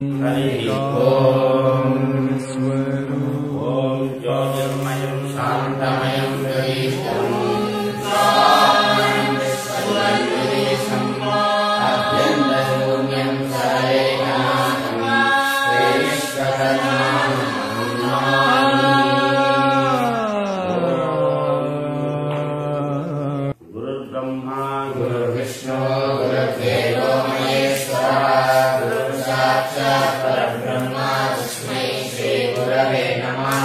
हरि ओम ओम ज्योतिर्मयं शांतमयं गरीष्ठं शांतिस्वरूपं अभ्यन्तरशून्यं सर्वैकनाथं श्रीविश्वकर्माणं गुरुर्ब्रह्मा गुरुर्विष्णु गुरुर्देवो महेश्वरः गुरुर्साक्षात् परब्रह्म तस्मै श्री गुरवे नमः।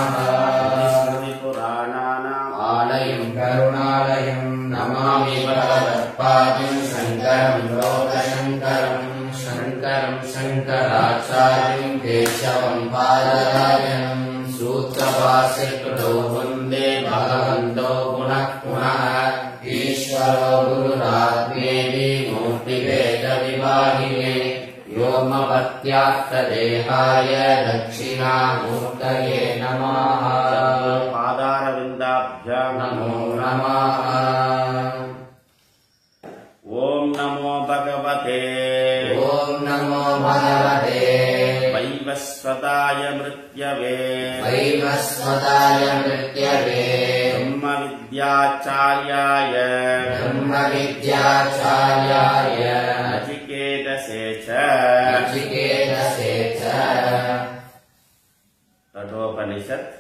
स्मृतिपुराणानाम् आलयं करुणालयं नमामि भगवत्पादं शङ्करं लोकशङ्करं शङ्करं शङ्कराचार्यं केशवं पादरायणं सूत्रभाष्यकृतौ वन्दे भगवन्तो पुनः पुनः ईश्वरो गुरुरात्मेति मूर्तिभेदविभागिने व्योमवत्यात्तदेहाय दक्षिणामूर्तये नमः। पादारविन्दाभ्यां नमो नमः। ओम नमो भगवते वैवस्वताय मृत्यवे ब्रह्मविद्याचार्याय नचिकेतसे च கடோபனிஷத்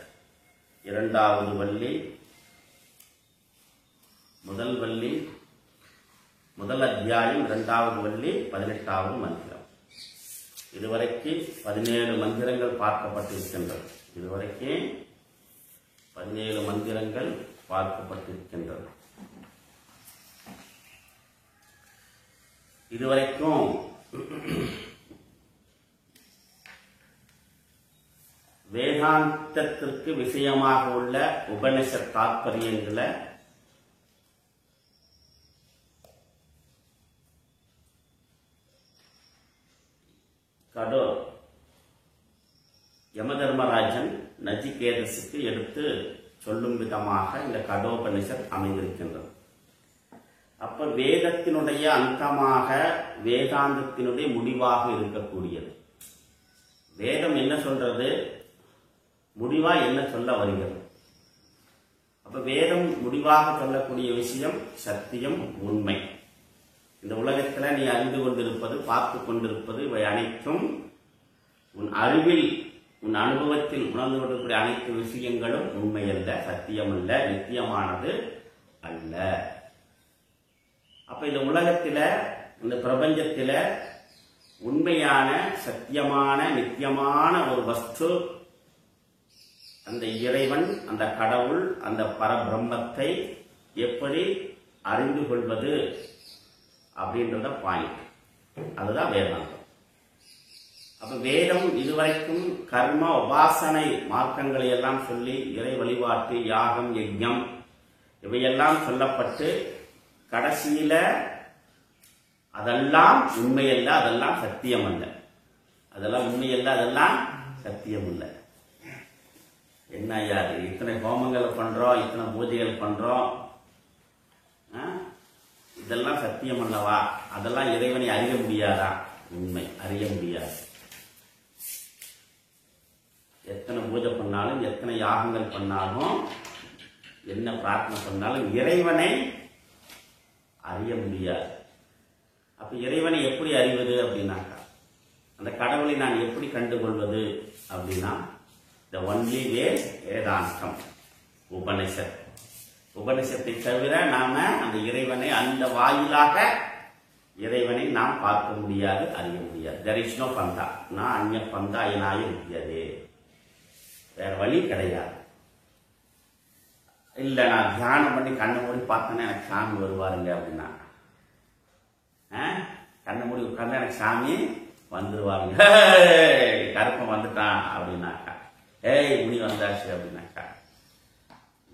இரண்டாவது வள்ளி முதல் வள்ளி முதல் அத்தியாயம் இரண்டாவது வள்ளி 18வது மந்திரம். இதுவரைக்கும் 17 மந்திரங்கள் பார்க்கப்பட்டிருக்கின்றது. இதுவரைக்கும் வேதாந்தத்திற்கு விஷயமாக உள்ள உபனிஷத் தாத்பரியங்களை யமதர்மராஜன் நச்சிகேதஸுக்கு எடுத்து சொல்லும் விதமாக இந்த கடோபனிஷத் அமைந்திருக்கின்றது. அப்ப வேதத்தினுடைய அந்தமாக வேதாந்தத்தினுடைய முடிவாக இருக்கக்கூடியது. வேதம் என்ன சொல்றது, முடிவா என்ன சொல்ல வருகிறது. அப்ப வேதம் முடிவாக சொல்லக்கூடிய விஷயம் சத்தியம், உண்மை. இந்த உலகத்துல நீ அறிந்து கொண்டிருப்பது, பார்த்து கொண்டிருப்பது, இவை அனைத்தும் உன் அறிவில், உன் அனுபவத்தில் உணர்ந்து கொண்டிருக்கிற அனைத்து விஷயங்களும் உண்மையல்ல, சத்தியமல்ல, நித்தியமானது அல்ல. அப்ப இந்த உலகத்தில, இந்த பிரபஞ்சத்தில உண்மையான, சத்தியமான, நித்தியமான ஒரு வஸ்து, அந்த இறைவன், அந்த கடவுள், அந்த பரபிரம்மத்தை எப்படி அறிந்து கொள்வது அப்படின்றத பாயிண்ட். அதுதான் வேதாந்தம். அப்ப வேதம் இதுவரைக்கும் கர்ம உபாசனை மார்க்கங்களை எல்லாம் சொல்லி இறை வழிபாட்டு, யாகம், யஜ்ஞம் இவையெல்லாம் சொல்லப்பட்டு கடைசியில அதெல்லாம் உண்மையல்ல, அதெல்லாம் சத்தியம் அல்ல, அதெல்லாம் உண்மையல்ல, அதெல்லாம் சத்தியம் அல்ல. என்ன ஐயா, இத்தனை ஹோமங்களை பண்றோம், இத்தனை பூஜைகள் பண்றோம், இதெல்லாம் சத்தியம் அல்லவா? அதெல்லாம் இறைவனை அறிய முடியாதா? உண்மை, அறிய முடியாது. எத்தனை பூஜை பண்ணாலும், எத்தனை யாகங்கள் பண்ணாலும், என்ன பிரார்த்தனை பண்ணாலும் இறைவனை அறிய முடியாது. அப்ப இறைவனை எப்படி அறிவது அப்படின்னாக்கா, அந்த கடவுளை நான் எப்படி கண்டுகொள்வது அப்படின்னா, the only way வேதாந்தம், உபனிஷத். உபனிஷத்தை தவிர நாம அந்த இறைவனை, அந்த வாயிலாக இறைவனை நாம் பார்க்க முடியாது, அறிய முடியாது. there is no பந்தா, நான் அந்நிய பந்தா எனாய வித்தியதே, வேற வழி கிடையாது. இல்ல நான் தியானம் பண்ணி கண்ணை மூடி பார்த்தேன்னா எனக்கு சாமி வருவாருங்க அப்படின்னா, கண்ணை மூடி உட்கார்ந்தா எனக்கு சாமி வந்துருவாருங்க, கருப்பம் வந்துட்டான் அப்படின்னாக்கா, ஏய் முனி வந்தாச்சு அப்படின்னாக்கா,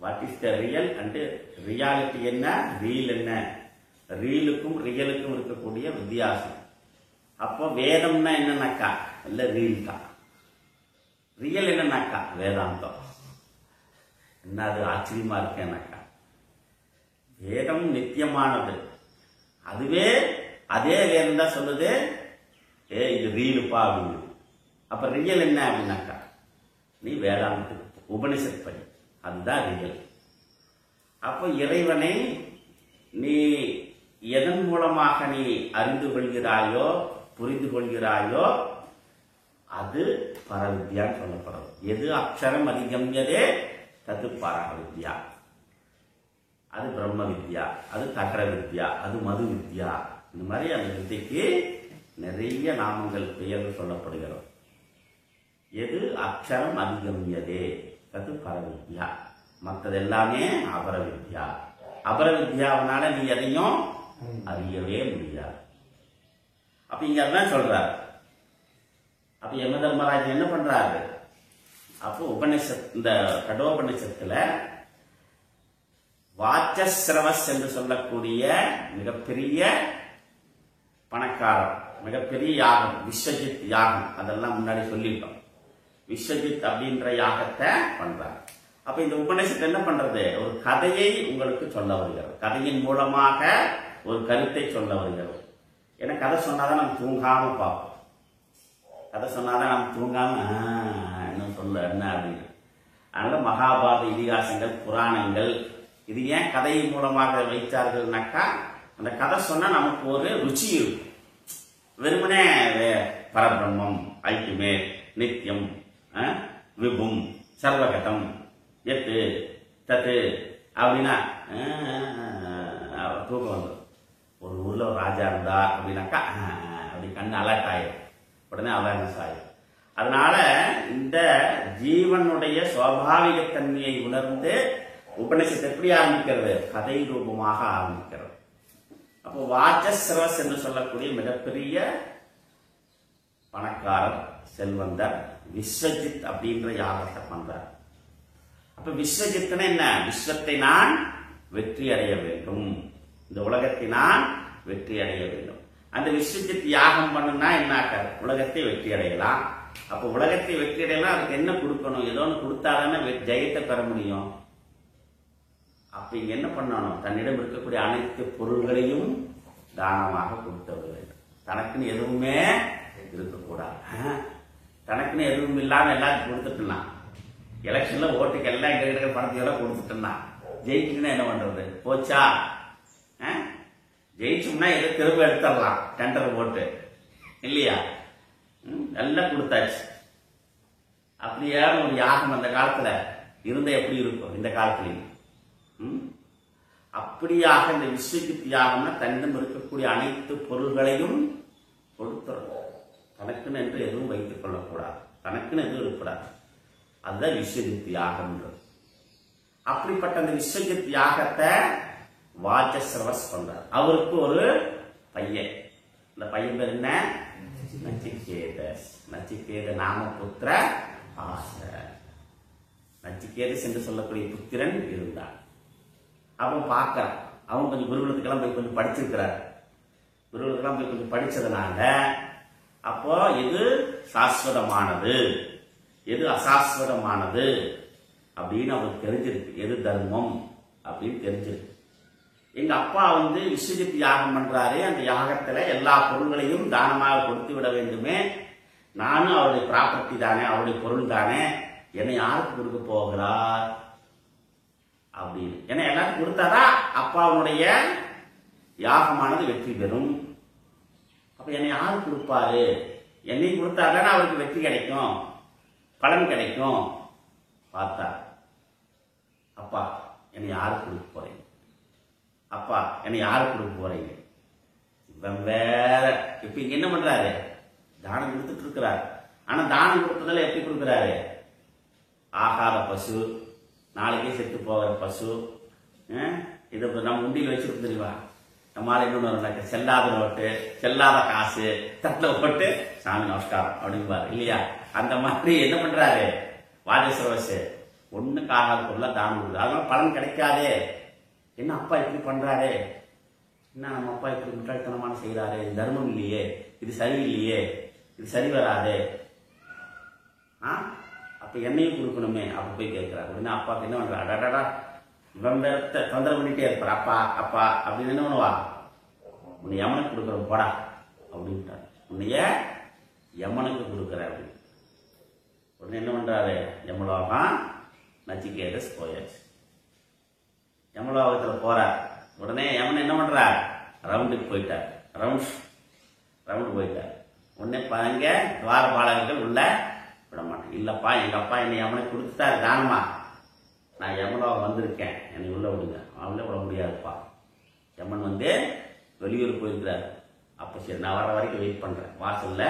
what is the real and reality என்ன, ரீல் என்ன, ரீலுக்கும் ரியலுக்கும் இருக்கக்கூடிய வித்தியாசம். அப்போ வேதம்னா என்னன்னாக்கா இல்ல ரீல் தான், ரியல் என்னன்னாக்கா வேதாந்தம். என்ன அது ஆச்சரியமா இருக்கேன்னாக்கா, வேதம் நித்தியமானது, அதுவே அதே வேதம் தான் சொல்லுது, இது ரீலுப்பா அப்படின்னு. அப்ப ரியல் என்ன அப்படின்னாக்கா நீ வேதாந்தத்துக்கு உபனிஷத் படி, அதுதான் ரியல். அப்போ இறைவனை நீ எதன் மூலமாக நீ அறிந்து கொள்கிறாயோ புரிந்து கொள்கிறாயோ அது பரவித்யான்னு சொல்லப்படும். எது அக்ஷரம் அதிகம்யதே தது பரவித்யா, அது பிரம்ம வித்யா, அது தகர வித்யா, அது மது வித்யா. இந்த மாதிரி அந்த வித்தைக்கு நிறைய நாமங்கள் பெயர்கள் சொல்லப்படுகிறது. எது அக்ஷரம் அதிகம்யதே தது பரவித்யா, மற்றது எல்லாமே அபர வித்யா. அபர வித்யாவினால நீ எதையும் அறியவே முடியாது. அப்ப இங்க அதான் சொல்றாரு. அப்ப யம தர்மராஜன் என்ன பண்றாரு? அப்போ உபநிஷத், இந்த கடோபநிஷத்துல வாச்சஸ்ரவஸ் என்று சொல்லக்கூடிய மிகப்பெரிய பணக்காரர், மிகப்பெரிய யாகம் விஸ்வஜித் யாகம், அதெல்லாம் முன்னாடி சொல்லிட்டோம். விஸ்வஜித் அப்படின்ற யாகத்தை பண்றார். அப்ப இந்த உபநிஷத்து என்ன பண்றது? ஒரு கதையை உங்களுக்கு சொல்ல வருகிறது, கதையின் மூலமாக ஒரு கருத்தை சொல்ல வருகிறது. ஏன்னா கதை சொன்னாதான் நம்ம தூங்காம பார்ப்போம், கதை சொன்னாதான் நம்ம தூங்காம என்ன சொல்ல என்ன அப்படின்னு. அதனால மகாபாரத இதிகாசங்கள், புராணங்கள் இது ஏன் கதை மூலமாக வைத்தார்கள்னாக்கா அந்த கதை சொன்னா நமக்கு ஒரு ருச்சி இருக்கும். வெறுமனே பரபிரம்மம், அல்டிமேட், நித்தியம், விபும், சர்வகதம், எத்து தத்து அப்படின்னா தூக்கம் வந்துடும். ஒரு ஊர்ல ஒரு ராஜா இருந்தா அப்படின்னாக்கா அப்படி கண்ணு அலர்ட் ஆயிடும், உடனே அவேர்னஸ் ஆயிடும். அதனால இந்த ஜீவனுடைய சுவாபாவிக தன்மையை உணர்ந்து உபநிஷத்து எப்படி ஆரம்பிக்கிறது? கதை ரூபமாக ஆரம்பிக்கிறது. அப்போ வாச்சஸ்ரவஸ் என்று சொல்லக்கூடிய மிகப்பெரிய பணக்காரர், செல்வந்தர் விஸ்வஜித் அப்படின்ற யாகத்தை பண்றார். அப்ப விஸ்வஜித்னா என்ன? விஸ்வத்தை நான் வெற்றி அடைய வேண்டும், இந்த உலகத்தை நான் வெற்றி அடைய வேண்டும். அந்த விஸ்வஜித் யாகம் பண்ணுனா என்ன? உலகத்தை வெற்றி அடையலாம். அப்ப உலகத்தை வெற்றி அடையலாம், அதுக்கு என்ன கொடுக்கணும்? ஏதோ ஒன்று கொடுத்தாதானே ஜெயத்தை பெற முடியும். அப்ப இங்க என்ன பண்ணணும்? தன்னிடம் இருக்கக்கூடிய அனைத்து பொருள்களையும் தானமாக கொடுத்து விட வேண்டும். தனக்குன்னு எதுவுமே இருக்கக்கூடாது. தனக்குன்னு எதுவும் இல்லாம எல்லாத்தையும் கொடுத்துட்டுனா, எலெக்ஷன்ல ஓட்டுக்கு எல்லாம் எங்க இருக்கிற பணத்தையெல்லாம் கொடுத்துட்டுனா ஜெயிச்சுன்னா என்ன பண்றது? போச்சா? ஜெயிச்சோம்னா எதை திரும்ப எடுத்துடலாம், டெண்டர் போட்டு இல்லையா? எல்லாம் கொடுத்தாச்சு. அப்படியே ஒரு யாகம் அந்த காலத்துல இருந்த எப்படி இருக்கும் இந்த காலத்துலயும்? அப்படியாக இந்த விஸ்வஜித் யாகம்னா தன்னிடம் இருக்கக்கூடிய அனைத்து பொருள்களையும் கொடுத்துடணும். தனக்குன்னு என்று எதுவும் வைத்துக் கொள்ளக்கூடாது, தனக்குன்னு எதுவும் இருக்கக்கூடாது. அதுதான் விஸ்வஜித் யாகம்ன்றது. அப்படிப்பட்ட அந்த விஸ்வஜித் யாகத்தை வாச்சஸ்ரவஸ் பண்றார். அவருக்கு ஒரு பையன், இந்த பையன் பேர் என்ன? நச்சிகேதஸ். நச்சிகேத நாம புத்திர ஆச. நச்சிகேதஸ் என்று சொல்லக்கூடிய புத்திரன் இருந்தான். அவன் பார்க்கிறான், அவன் கொஞ்சம் குருகுலத்துக்கெல்லாம் போய் கொஞ்சம் படிச்சிருக்கிறார். குருகுலத்துக்கெல்லாம் போய் கொஞ்சம் படிச்சதுனால அப்போ எது சாஸ்வதமானது, எது அசாஸ்வதமானது அப்படின்னு அவருக்கு தெரிஞ்சிருக்கு. எது தர்மம் அப்படின்னு தெரிஞ்சிருக்கு. எங்க அப்பா விஸ்வஜித் யாகம் பண்றாரு, அந்த யாகத்துல எல்லா பொருள்களையும் தானமாக கொடுத்து விட வேண்டுமே, நானும் அவருடைய ப்ராப்பர்ட்டி தானே, அவருடைய பொருள் தானே, என்னை யாருக்கு கொடுக்க போகிறார் அப்படின்னு. ஏன்னா எல்லாத்தையும் கொடுத்தாதான் அப்பாவுடைய யாகமானது வெற்றி பெறும். அப்ப என்னை யாரு கொடுப்பாரு? என்னையும் கொடுத்தாதானே அவருக்கு வெற்றி கிடைக்கும், பலன் கிடைக்கும். பார்த்தா அப்பா என்னை யாரு கொடுக்க போறீங்க? அப்பா என்னை யாரு கொடுக்க போறீங்க? இவன் வேற. இப்ப இங்க என்ன பண்றாரு? தானம் கொடுத்துட்டு இருக்கிறாரு. ஆனா தானம் கொடுத்ததுல எப்படி கொடுக்கிறாரு? ஆகாத பசு, நாளைக்கே செத்து போகிற பசு, இதை நம்ம உண்டியில் வச்சிருக்கோம் தெரியுமா? நம்மளால இன்னொன்னு செல்லாத நோட்டு, செல்லாத காசு தட்டில் போட்டு சாமி நமஸ்காரம் அப்படின்பாரு இல்லையா? அந்த மாதிரி என்ன பண்றாரு வாஜஸ்ரவஸ்? ஒண்ணுக்கு ஆகாத பொருளா தானம் கொடுக்குது, அதனால பலன் கிடைக்காதே. என்ன அப்பா இப்படி பண்றாரு? என்ன நம்ம அப்பா இப்படி முட்டாள்தனமான செய்யறாரு? இது தர்மம் இல்லையே, இது சரியில்லையே, இது சரி வராது. அப்ப என்னையும் கொடுக்கணுமே அப்ப போய் கேட்கிறாரு. உடனே அப்பாவுக்கு என்ன பண்றாரு? அடாடா இவன் வேறத்தை தொந்தரவு பண்ணிட்டே இருப்பார். அப்பா அப்பா அப்படின்னு என்ன பண்ணுவா? உன்னை யமனுக்கு கொடுக்குற போடா அப்படின்ட்டார். உன்னைய யமனுக்கு கொடுக்குற அப்படின்னு. உடனே என்ன பண்றாரு, யமலோகம் நச்சிகேதஸ் போயாச்சு. யமலோகத்தில் போறார். உடனே யமன் என்ன பண்றார், ரவுண்டுக்கு போயிட்டார். ரவுண்டு போயிட்டார். உடனே அங்க துவாரபாலகர்கள் உள்ள விட மாட்டேன். இல்லப்பா எங்க அப்பா என்னை யமனை கொடுத்துட்டாரு தானமா, நான் யமலோகம் வந்திருக்கேன், என்னை உள்ள விடுங்க. அவங்களே விட முடியாதுப்பா. யமன் வெளியூர் போயிருக்கிறார். அப்போ சரி நான் வர வரைக்கும் வெயிட் பண்றேன். வாசல்ல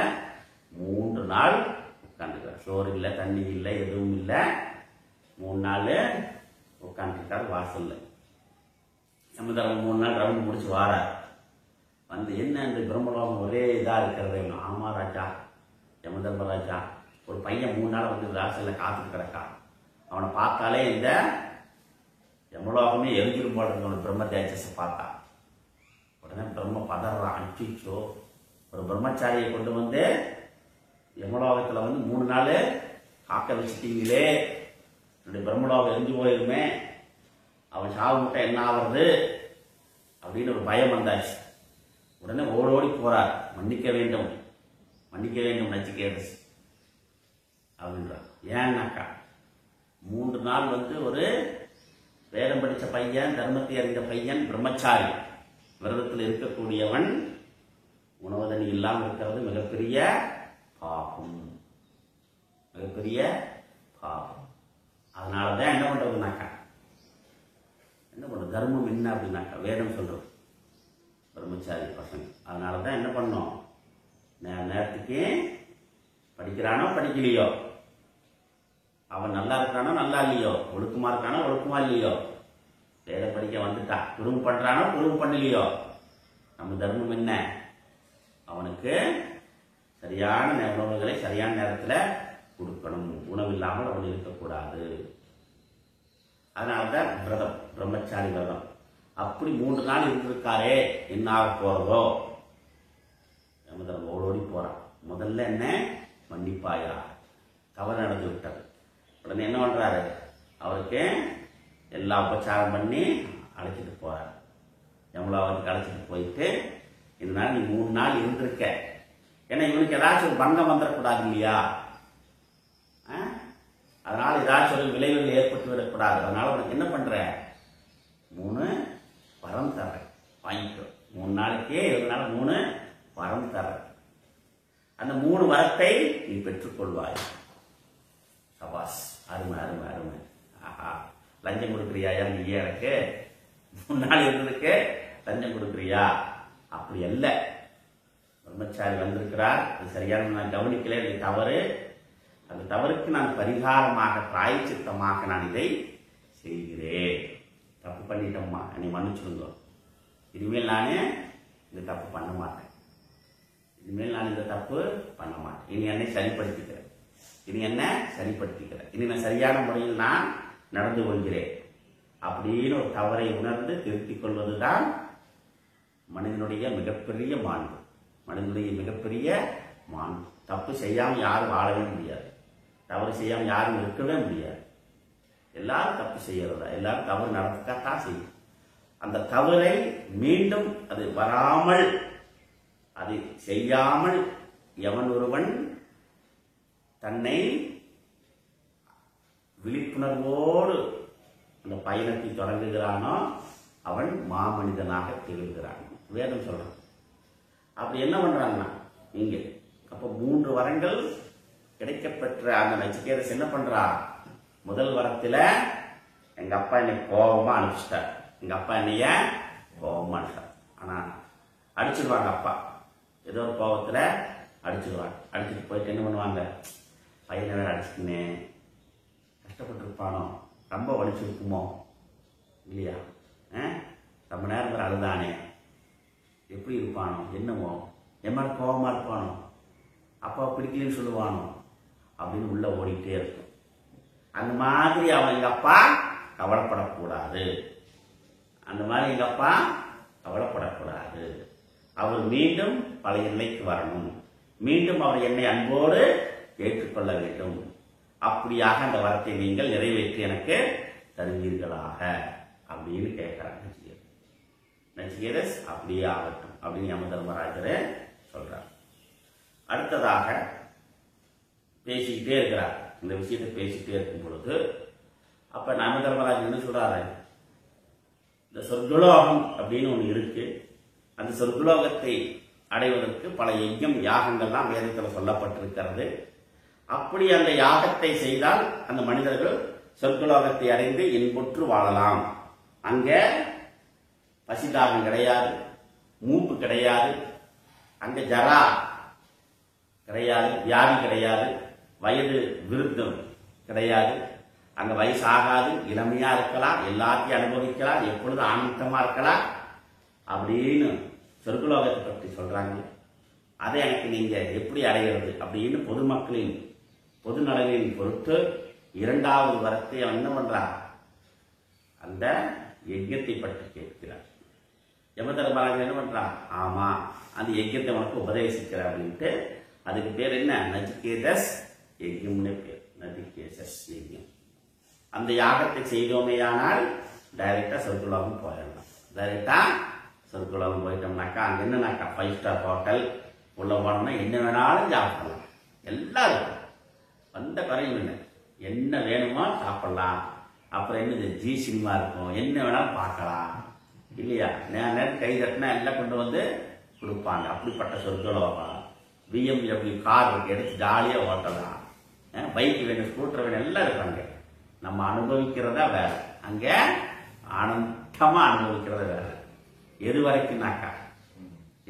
3 நாள் உட்காந்துருக்கார். சோறு இல்லை, தண்ணி இல்லை, எதுவும் இல்லை. 3 நாள் உட்காந்துருக்காரு வாசல்ல. யமதர்மன் 3 நாள் ரவுண்ட் முடிச்சு வாரார். என்ன இந்த பிரம்மலோகம் ஒரே இதா இருக்கிறது. ஆமா ராஜா, யமதர்மராஜா, ஒரு பையன் 3 நாள் வாசல்ல காத்துட்டு கிடக்கான். அவனை பார்த்தாலே இந்த யமலோகமே எரிஞ்சிரும் போல இருக்கு. பிரம்ம தேஜஸை பார்த்தா உடனே பிரம்ம பதறான். அச்சிச்சோ, ஒரு பிரம்மச்சாரியை கொண்டு யமலோகத்துல 3 நாள் காக்க வச்சுட்டீங்களே, என்னுடைய பிரம்மலோகம் எரிஞ்சு போயிருமே, அவன் சாவு முட்டை என்ன ஆகுறது அப்படின்னு ஒரு பயம் வந்தாச்சு. உடனே ஓடோடி போறார். மன்னிக்க வேண்டும் நச்சிகேதஸ் அப்படின்றார். ஏன்னாக்கா 3 நாள் ஒரு வேதம் படித்த பையன், தர்மத்தை அறிந்த பையன், பிரம்மச்சாரி, விரதத்தில் இருக்கக்கூடியவன், உணவு தண்ணி இல்லாமல் இருக்கிறது மிகப்பெரிய பாபம். அதனாலதான் என்ன பண்றதுனாக்கா, தர்மம் என்ன அப்படின்னாக்கா வேதம் சொல்றது பிரம்மச்சாரி பசங்க. அதனாலதான் என்ன பண்ணோம், நேரத்துக்கு படிக்கிறானோ படிக்கலையோ, அவன் நல்லா இருக்கானோ நல்லா இல்லையோ, ஒழுக்கமா இருக்கானோ ஒழுக்கமா இல்லையோ, வேத படிக்க வந்துட்டா, குடும்பம் பண்றானோ குடும்பம் பண்ணலையோ, நம்ம தர்மம் என்ன, அவனுக்கு சரியான உணவுகளை சரியான நேரத்தில் கொடுக்கணும். உணவு இல்லாமல் அவன் இருக்கக்கூடாது. அதனால்தான் விரதம், பிரம்மச்சாரி விரதம். அப்படி 3 நாள் இருந்திருக்காரே, என்ன ஆக போறதோ. யமதர்மன் ஓடோடி போறான். முதல்ல என்ன, மன்னிப்பாயா, தவறு நடந்து விட்டது. உடனே என்ன பண்றாரு, அவருக்கு எல்லா உபச்சாரம் பண்ணி அழைச்சிட்டு போறாரு. யமலோகத்துக்கு அழைச்சிட்டு போயிட்டு, இதனால நீ 3 நாள் இருந்திருக்க, ஏன்னா இவனுக்கு ஏதாச்சும் ஒரு பங்கம் வந்துடக்கூடாது இல்லையா, அதனால ஏதாச்சும் ஒரு விளைவுகள் ஏற்பட்டு விடக்கூடாது. அதனால உனக்கு என்ன பண்ற, 3 வரம் தர வாங்கிக்கோ. 3 நாளைக்கே 7 நாள் 3 வரம் தர. அந்த 3 வரத்தை நீ பெற்றுக்கொள்வாய். சபாஸ், அருமை அருமை அருமை. ஆஹா, லஞ்சம் கொடுக்குறியா நீ எனக்கு? 3 நாள் இருந்ததுக்கு லஞ்சம் கொடுக்குறியா? அப்படி அல்ல. பிரம்மச்சாரி வந்திருக்கிறார், அது சரியான நான் கவனிக்கல, இது தவறு. அந்த தவறுக்கு நான் பரிகாரமாக, பிராயச்சித்தமாக நான் இதை செய்கிறேன். தப்பு பண்ணிட்டோம்மா, என்னை மன்னிச்சுடுங்க. இனிமேல் நானே இந்த தப்பு பண்ண மாட்டேன். இனி என்னை சரிப்படுத்திக்கிறேன். இனி நான் சரியான முறையில் நான் நடந்து கொள்கிறேன் அப்படின்னு ஒரு தவறை உணர்ந்து திருத்திக் கொள்வதுதான் மனிதனுடைய மிகப்பெரிய மாண்பு. தப்பு செய்யாமல் யாரும் வாழவே முடியாது. தவறு செய்யாமல் யாரும் இருக்கவே முடியாது. எல்லாரும் தப்பு செய்யறதா, எல்லாரும் தவறு நடக்கத்தான் செய்யும். அந்த தவறை மீண்டும் அது வராமல், அதை செய்யாமல் எவன் ஒருவன் தன்னை விழிப்புணர்வோடு அந்த பயணத்தை தொடங்குகிறானோ அவன் மாமனிதனாக திகழ்கிறான். வேதம் சொல்றான். அப்படி என்ன பண்றாங்கன்னா, இங்க அப்ப 3 வரங்கள் கிடைக்கப்பெற்ற அந்த நச்சிகேதஸ் என்ன பண்றா, முதல் வரத்துல எங்க அப்பா என்னை கோபமா அனுப்பிச்சிட்டார். ஆனா அடிச்சிருவாங்க அப்பா, ஏதோ ஒரு கோபத்துல அடிச்சிருவாங்க. அடிச்சுட்டு போயிட்டு என்ன பண்ணுவாங்க, பையனை வேற அடிச்சுக்கினே, கஷ்டப்பட்டு இருப்பானோ, ரொம்ப வலிச்சிருக்குமோ இல்லையா, ரொம்ப நேரம் வேற அழுதானே, எப்படி இருப்பானோ என்னமோ, எம்மா கோபமா இருப்பானோ, அப்பா பிடிக்கலன்னு சொல்லுவானோ அப்படின்னு உள்ள ஓடிக்கிட்டே இருக்கும். அந்த மாதிரி அவன் எங்க அப்பா கவலைப்படக்கூடாது. அவர் மீண்டும் பழைய நிலைக்கு வரணும். மீண்டும் அவர் என்னை அன்போடு ஏற்றுக்கொள்ள வேண்டும். அப்படியாக அந்த வரத்தை நீங்கள் நிறைவேற்றி எனக்கு தருவீர்களாக அப்படின்னு கேட்கிறாங்க நச்சிகேதஸ். அப்படியே ஆகட்டும் அப்படின்னு யமதர்மராஜரே சொல்றார். அடுத்ததாக பேசிக்கிட்டே இருக்கிறார். இந்த விஷயத்தை பேசிட்டே இருக்கும் பொழுது அப்ப நம தர்மராஜ் என்ன சொல்றாரு, இந்த சொர்க்கலோகம் அப்படின்னு ஒண்ணு இருக்கு. அந்த சொர்க்கலோகத்தை அடைவதற்கு பல யஜ்யம் யாகங்கள்லாம் வேதத்தில் சொல்லப்பட்டிருக்கிறது. அப்படி அந்த யாகத்தை செய்தால் அந்த மனிதர்கள் சொர்க்கலோகத்தை அடைந்து இன்புற்று வாழலாம். அங்க பசிதாகம் கிடையாது, மூப்பு கிடையாது, அங்க ஜரா கிடையாது, வியாதி கிடையாது, வயது விருத்தம் கிடையாது, அங்க வயசாகாது, இளமையா இருக்கலாம், எல்லாத்தையும் அனுபவிக்கலாம், எப்பொழுதும் ஆனந்தமா இருக்கலாம் அப்படின்னு சொர்க்கலோகத்தை பற்றி சொல்றாங்க. அதை எனக்கு நீங்க எப்படி அடைகிறது அப்படின்னு பொதுமக்களின் பொது நலனின் பொருட்டு இரண்டாவது வரத்தை அவன் என்ன பண்றான், அந்த யஜ்யத்தை பற்றி கேட்கிறார். யமதர்மராஜன் என்ன பண்றான், ஆமா அந்த யஜ்யத்தை உனக்கு உபதேசிக்கிறார் அப்படின்ட்டு அதுக்கு பேர் என்ன, நச்சிகேதஸ் யஜ்யம்னு பேர். நச்சிகேதஸ் யஜ்யம். அந்த யாகத்தை செய்தோமேயானால் டைரக்டா சொர்க்கலோகம் போயிடலாம். டைரக்டா சொர்க்கலோகம் போயிட்டோம்னாக்கா அங்க என்னன்னாக்கா 5 ஸ்டார் ஹோட்டல் உள்ள போனோம்னா என்ன வேணாலும் சாப்பிடலாம். எல்லாரும் வந்த குறையும் இல்லை, என்ன வேணுமோ சாப்பிடலாம். அப்புறம் என்னது ஜி சினிமா இருக்கும், என்ன வேணாலும் பார்க்கலாம் இல்லையா. நேரம் கை தட்டினா எல்லாம் கொண்டு வந்து கொடுப்பாங்க. அப்படிப்பட்ட சொர்க்கலோகம். BMW கார் எடுத்து ஜாலியா ஓட்டலாம். பைக் வேணும், ஸ்கூட்டர் வேணும், எல்லாம் இருப்பாங்க. நம்ம அனுபவிக்கிறதா வேற, அங்க ஆனந்தமா அனுபவிக்கிறத வேற. எது வரைக்கும்னாக்கா,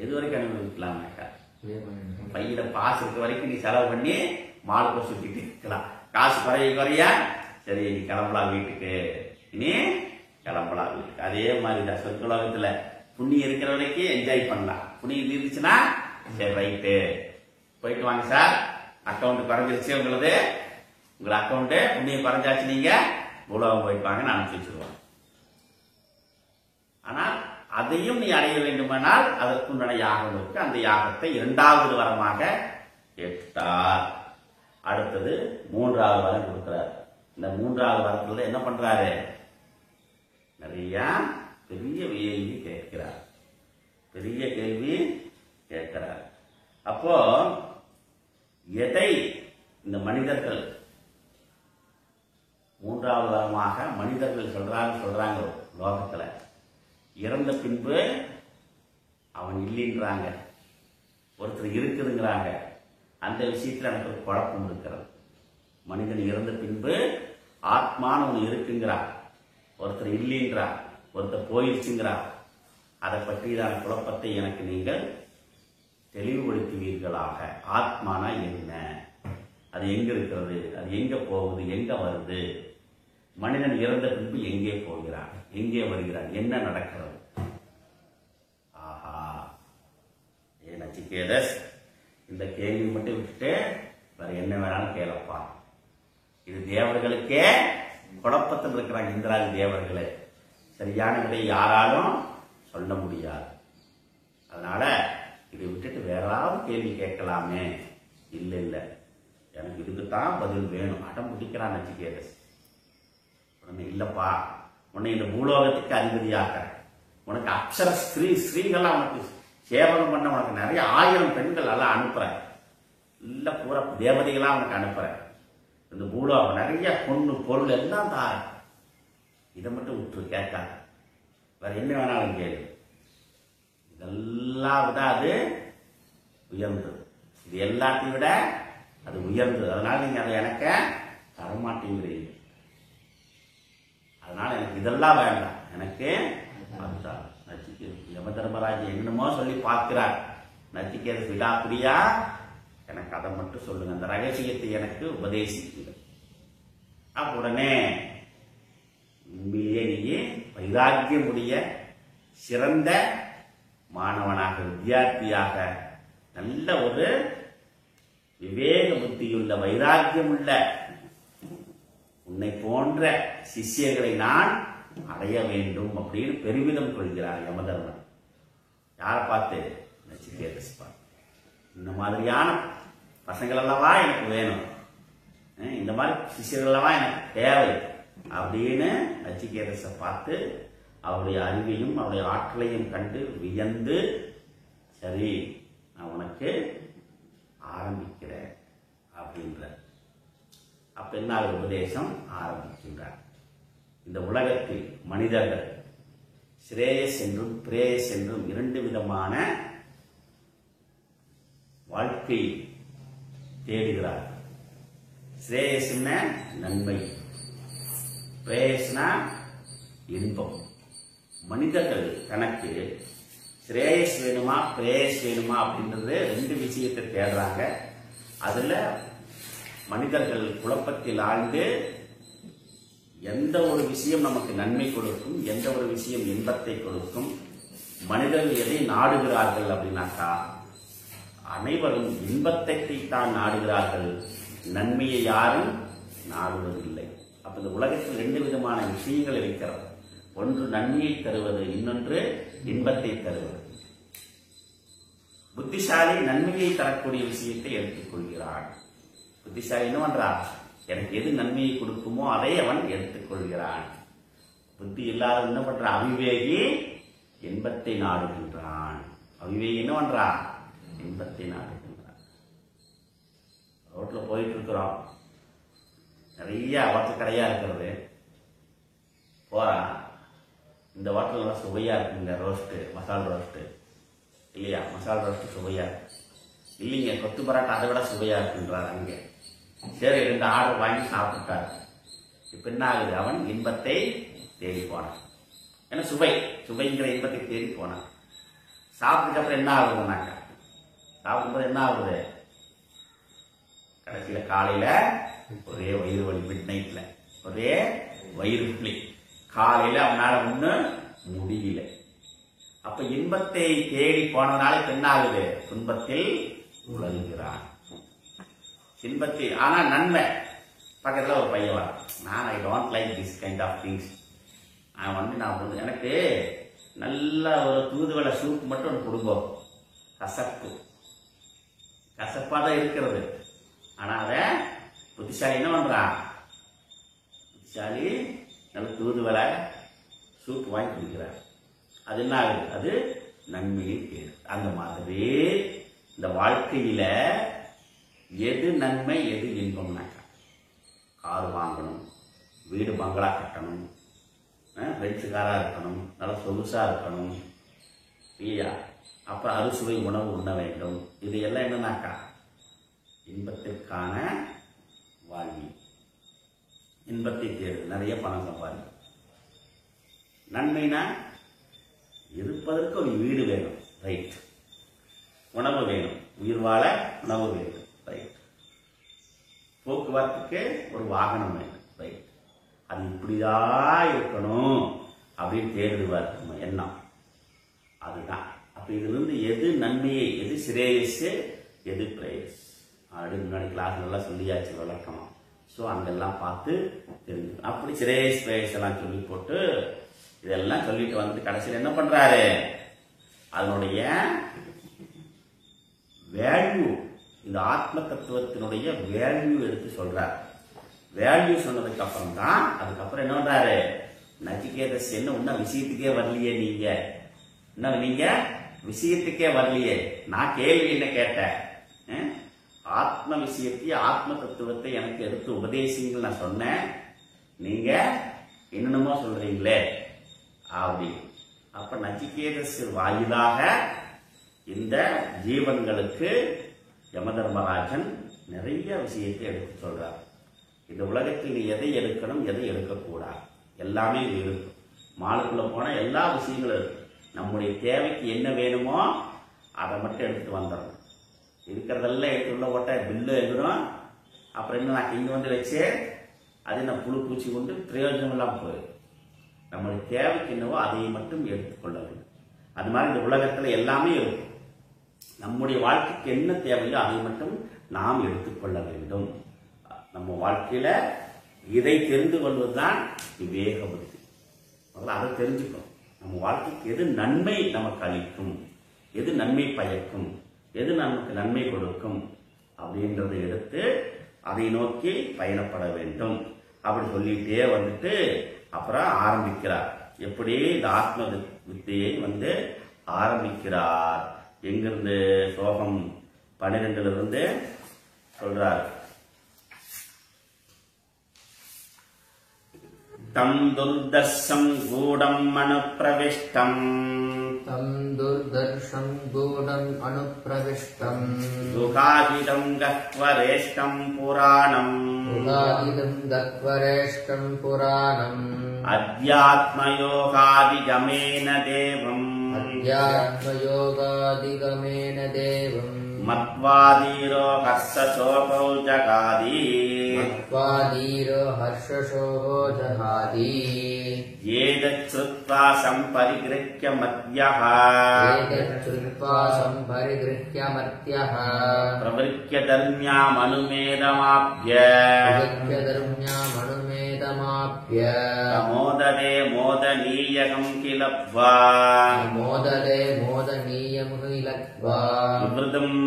எது வரைக்கும் அனுபவிக்கலாம்னாக்கா, பையில பாசு இருக்க வரைக்கும் நீ செலவு பண்ணி மாலுக்கு சுத்திட்டு இருக்கலாம். காசு குறைய சரி நீ கிளம்பலாம் வீட்டுக்கு, இனி கிளம்பலாம் வீட்டுக்கு. அதே மாதிரிதான் சொர்க்கலோகத்துல புண்ணியம் இருக்கிற வரைக்கும் என்ஜாய் பண்ணலாம். புண்ணியம் இருந்துச்சுன்னா சரி ரைட்டு போயிட்டு வாங்க சார், அக்கௌண்ட் குறைஞ்சிருச்சு உங்களது, உங்களை அக்கௌண்ட் புண்ணியம் குறைஞ்சாச்சு, நீங்க உலகம் போயிட்டு வாங்கன்னு அனுப்பிச்சு வச்சிருவாங்க. ஆனால் அதையும் நீ அடைய வேண்டுமானால் அதற்குண்டான யாகம் இருக்கு. அந்த யாகத்தை இரண்டாவது வரமாக கேட்டார். அடுத்தது மூன்றாவது வரம் கொடுக்கிறார். இந்த மூன்றாவது வரத்துல என்ன பண்றாரு, நிறைய பெரிய கேள்வி கேட்கிறார். பெரிய கேள்வி கேட்கிறார். அப்போ எதை இந்த மனிதர்கள் மூன்றாவது வரமாக மனிதர்கள் சொல்றாங்க லோகத்துல, இறந்த பின்பு அவன் இல்லைன்றாங்க, ஒருத்தர் இருக்குதுங்கிறாங்க. அந்த விஷயத்துல எனக்கு ஒரு குழப்பம் இருக்கிறது. மனிதன் இறந்த பின்பு ஆத்மான்னு ஒன்று இருக்குங்கிறார், ஒருத்தர் இல்லைன்றார், ஒருத்தர் போயிடுச்சுங்கிறார். அதை பற்றியதான குழப்பத்தை எனக்கு நீங்கள் தெளிவுபடுத்துவீர்களாக. ஆத்மானா என்ன, அது எங்க இருக்கிறது, அது எங்க போகுது, எங்க வருது, மனிதன் இறந்த பின்பு எங்கே போகிறான், எங்கே வருகிறான், என்ன நடக்கிறது. ஆஹா, ஏ நச்சிகேதஸ், இந்த கேள்வி மட்டும் விட்டுட்டு வேற என்ன வேணாலும் கேளப்பா. இது தேவர்களுக்கே குழப்பத்தில் இருக்கிறாங்க. இந்திராதி தேவர்களே சரியான விடை யாராலும் சொல்ல முடியாது. அதனால இதை விட்டுட்டு வேறாவது கேள்வி கேட்கலாமே. இல்லை இல்லை, எனக்கு இதுக்குத்தான் பதில் வேணும். அடம் பிடிக்கிறான் நச்சிகேதஸ். உடனே இல்லப்பா, உன்னை இந்த பூலோகத்துக்கு அதிபதியாக, உனக்கு அப்சர ஸ்ரீகள்லாம் உனக்கு சேவகம் பண்ண உனக்கு நிறைய 1000 பெண்கள் எல்லாம் அனுப்புறேன். இல்ல பூரா தேவதைகளாம் உனக்கு அனுப்புறேன். இந்த பூலோகம் நிறைய பொண்ணு பொருள் எல்லாம் தாரேன். இதை மட்டும் விட்டு கேட்காத, வேற என்ன வேணாலும் கேளு. இதெல்லாம் விட அது உயர்ந்தது. இது எல்லாத்தையும் விட அது உயர்ந்தது. அதனால நீங்க அதை எனக்கு தரமாட்டேங்கிறீங்க. அதனால எனக்கு இதெல்லாம் வேண்டாம், எனக்கு யமதர்மராஜ் என்னமோ சொல்லி பார்க்கிறார். நச்சிகேதஸ் விடாப்பிடியா எனக்கு அதை மட்டும் சொல்லுங்க, அந்த ரகசியத்தை எனக்கு உபதேசிக்குங்க. அப்ப உடனே உண்மையிலேயே நீ வைராக்கியமுடைய சிறந்த மாணவனாக, வித்தியார்த்தியாக, நல்ல ஒரு விவேக புத்தியுள்ள வைராக்கியமுள்ள உன்னை போன்ற சிஷ்யர்களை நான் அடைய வேண்டும் அப்படின்னு பெருமிதம் கொள்கிறார் யமதர்மன். யாரை பார்த்து? நச்சிகேதஸ் பார்த்து. இந்த மாதிரியான பசங்கள் அல்லவா எனக்கு வேணும், இந்த மாதிரி சிஷ்யர்கள் அல்லவா எனக்கு தேவை அப்படின்னு நச்சிகேதஸை பார்த்து அவருடைய அறிவையும் அவருடைய ஆற்றலையும் கண்டு வியந்து, சரி நான் உனக்கு ஆரம்பிக்கிறேன் அப்படின்ற. அப்ப என்ன உபதேசம் ஆரம்பிக்கின்றார். இந்த உலகத்தில் மனிதர்கள் ஸ்ரேயஸ் என்றும் பிரேயஸ் என்றும் இரண்டு விதமான வாழ்க்கை தேடுகிறார்கள். ஸ்ரேயஸ்னா நன்மை, பிரேயஸ்னா இன்பம். மனிதர்கள் தனக்கு ஸ்ரேயஸ் வேணுமா பிரேயஸ் வேணுமா அப்படின்றது ரெண்டு விஷயத்தை தேடுறாங்க. அதுல மனிதர்கள் குழப்பத்தில் ஆழ்ந்து எந்த ஒரு விஷயம் நமக்கு நன்மை கொடுக்கும், எந்த ஒரு விஷயம் இன்பத்தை கொடுக்கும், மனிதர்கள் எதை நாடுகிறார்கள் அப்படின்னாக்கா அனைவரும் இன்பத்தை தான் நாடுகிறார்கள், நன்மையை யாரும் நாடுவதில்லை. அப்ப இந்த உலகத்தில் ரெண்டு விதமான விஷயங்கள் இருக்கிறது. ஒன்று நன்மையை தருவது, இன்னொன்று இன்பத்தை தருவது. புத்திசாலி நன்மையை தரக்கூடிய விஷயத்தை எடுத்துக்கொள்கிறான். புத்திசாலி என்ன பண்றான்? எனக்கு எது நன்மையை கொடுக்குமோ அதை அவன் எடுத்துக்கொள்கிறான். புத்தி இல்லாத என்ன பண்ற? அவிவேகி இன்பத்தை நாடுகின்றான். அவிவேகி என்ன பண்றா? இன்பத்தை நாடுகின்றான். ரோட்ல போயிட்டு இருக்கிறோம், நிறைய ஹோட்டல் கடையா இருக்கிறது. போறான், இந்த ஹோட்டல் நல்லா சுவையா இருக்குங்க, ரோஸ்ட் மசால் ரோஸ்ட் இல்லையா, மசால் ரோஸ்ட் சுவையா இருக்கு. இல்லைங்க கொத்து பரோட்டா அதை விட சுவையா இருக்குன்றார். அங்கே சரி 2 ஆர்டர் வாங்கி சாப்பிட்டார். இப்ப என்ன ஆகுது? அவன் இன்பத்தை தேடி போனான். ஏன்னா சுவைங்கிற இன்பத்தை தேடி போனான். சாப்பிட்டதுக்கு அப்புறம் என்ன ஆகுதுனாக்க, சாப்பிடும்போது என்ன ஆகுது? கடைசியில காலையில ஒரே வயிறு வலி, மிட் நைட்ல ஒரே வயிறு வலி, காலையில அவனால ஒன்னும் முடியல. அப்ப இன்பத்தை தேடி போனதுனால என்ன ஆகுது? துன்பத்தில் உழல்கிறான். இன்பத்தில் ஆனா நன்மை. பக்கத்துல ஒரு பையன் வர, நான் I don't like this kind of things. நான் எனக்கு நல்ல ஒரு தூதுவளை சூப் மட்டும் ஒன்று கொடுப்போம். கசப்பா தான் இருக்கிறது. ஆனா அத புத்திசாலி என்ன பண்றான்? புத்திசாலி நல்ல தூதுவளை சூப் வாங்கி குடிக்கிறார். அது என்ன ஆகுது? அது நன்மையை தேடு. அந்த மாதிரி இந்த வாழ்க்கையில எது நன்மை எது இன்பம்னாக்கா, கார் வாங்கணும், வீடு பங்களா கட்டணும், பென்ஸுக்காரா இருக்கணும், நல்ல சொகுசா இருக்கணும் இல்லையா, அப்புறம் அறுசுவை உணவு உண்ண வேண்டும். இது எல்லாம் என்னன்னாக்கா இன்பத்திற்கான வாழ்வி. இன்பத்தை தேடு, நிறைய பணம் சம்பாதி. நன்மைனா இருப்பதற்கு ஒரு வீடு வேணும், ரைட். உணவு வேணும், உயிர் வாழ உணவு வேணும், ரைட். போக்குவரத்துக்கு ஒரு வாகனம் வேணும், ரைட். அது இப்படிதான் இருக்கணும் அப்படின்னு தேடுவார் நம்ம எண்ணம். அதுதான். அப்ப இதுல இருந்து எது நன்மையை, எது சிரேயஸ், எது பிரேயஸ் அப்படின்னு முன்னாடி கிளாஸ் எல்லாம் சொல்லியாச்சு விளக்கணும். ஸோ அங்கெல்லாம் பார்த்து தெரிஞ்சுக்கணும். அப்படி சிரேயஸ் பிரேயஸ் எல்லாம் சொல்லி போட்டு இதெல்லாம் சொல்லிட்டு வந்துட்டு கடைசியில் என்ன பண்றாரு? அதனுடைய வேல்யூ, இந்த ஆத்ம தத்துவத்தினுடைய வேல்யூ எடுத்து சொல்றார். வேல்யூ சொன்னதுக்கு அப்புறம் தான் அதுக்கப்புறம் என்ன பண்றாரு? நச்சிகேதஸ் என்ன இன்னும் விஷயத்துக்கே வரலையே, நீங்க விஷயத்துக்கே வரலையே, நான் கேள்வி என்ன கேட்டேன்? ஆத்ம விஷயத்தை ஆத்ம தத்துவத்தை எனக்கு எடுத்து உபதேசிங்கள் நான் சொன்னேன், நீங்க என்னென்னமோ சொல்றீங்களே அப்படி. அப்ப நச்சிகேதஸ் வாயிலாக இந்த ஜீவன்களுக்கு யமதர்மராஜன் நிறைய விஷயத்தை எடுத்து சொல்றார். இந்த உலகத்தில் நீ எதை எடுக்கணும், எதை எடுக்கக்கூடாது, எல்லாமே இருக்கு. மாலுக்குள்ள போனா எல்லா விஷயங்களும் இருக்கு. நம்முடைய தேவைக்கு என்ன வேணுமோ அதை மட்டும் எடுத்துட்டு வந்துடணும். இருக்கிறதெல்லாம் எடுத்து உள்ள போட்ட பில்லு எழுதுறோம். அப்புறம் என்ன நான் இங்க வந்து வச்சு அது நான் புழு பூச்சி கொண்டு பிரயோஜனம் எல்லாம் போயிடும். நம்முடைய தேவைக்கு என்னவோ அதை மட்டும் எடுத்துக்கொள்ள வேண்டும். அது மாதிரி இந்த உலகத்துல எல்லாமே இருக்கும். நம்முடைய வாழ்க்கைக்கு என்ன தேவையோ அதை மட்டும் நாம் எடுத்துக்கொள்ள வேண்டும். நம்ம வாழ்க்கையில இதை தெரிந்து கொள்வதுதான் விவேக புத்தி. அதை தெரிஞ்சுக்கணும். நம்ம வாழ்க்கைக்கு எது நன்மை நமக்கு அளிக்கும், எது நன்மை பயக்கும், எது நமக்கு நன்மை கொடுக்கும் அப்படின்றதை எடுத்து அதை நோக்கி பயணப்பட வேண்டும். அப்படி சொல்லிட்டே வந்துட்டு அப்புறம் ஆரம்பிக்கிறார். எப்படி இந்த ஆத்ம வித்தையை ஆரம்பிக்கிறார். எங்கிருந்து? ஸ்லோகம் 12 சொல்றார். தம் துர்தர்ஷம் கூடம் அனுப்பிரவிஷ்டம் குகாதிதம் கக்வரேஷ்டம் புராணம் அத்யாத்மயோகாதிகமேன தேவம் மத்வாதீரோ ஹர்ஷசோகோ ஜகாதி ஏதச்ருத்வா சம்பரிக்ருஹ்ய மத்யஹ பிரவருக்ய தர்ம்யாமனுமேதமாப்ய மோததே மோதனீயகம் கிலப்வா விவ்ருதம்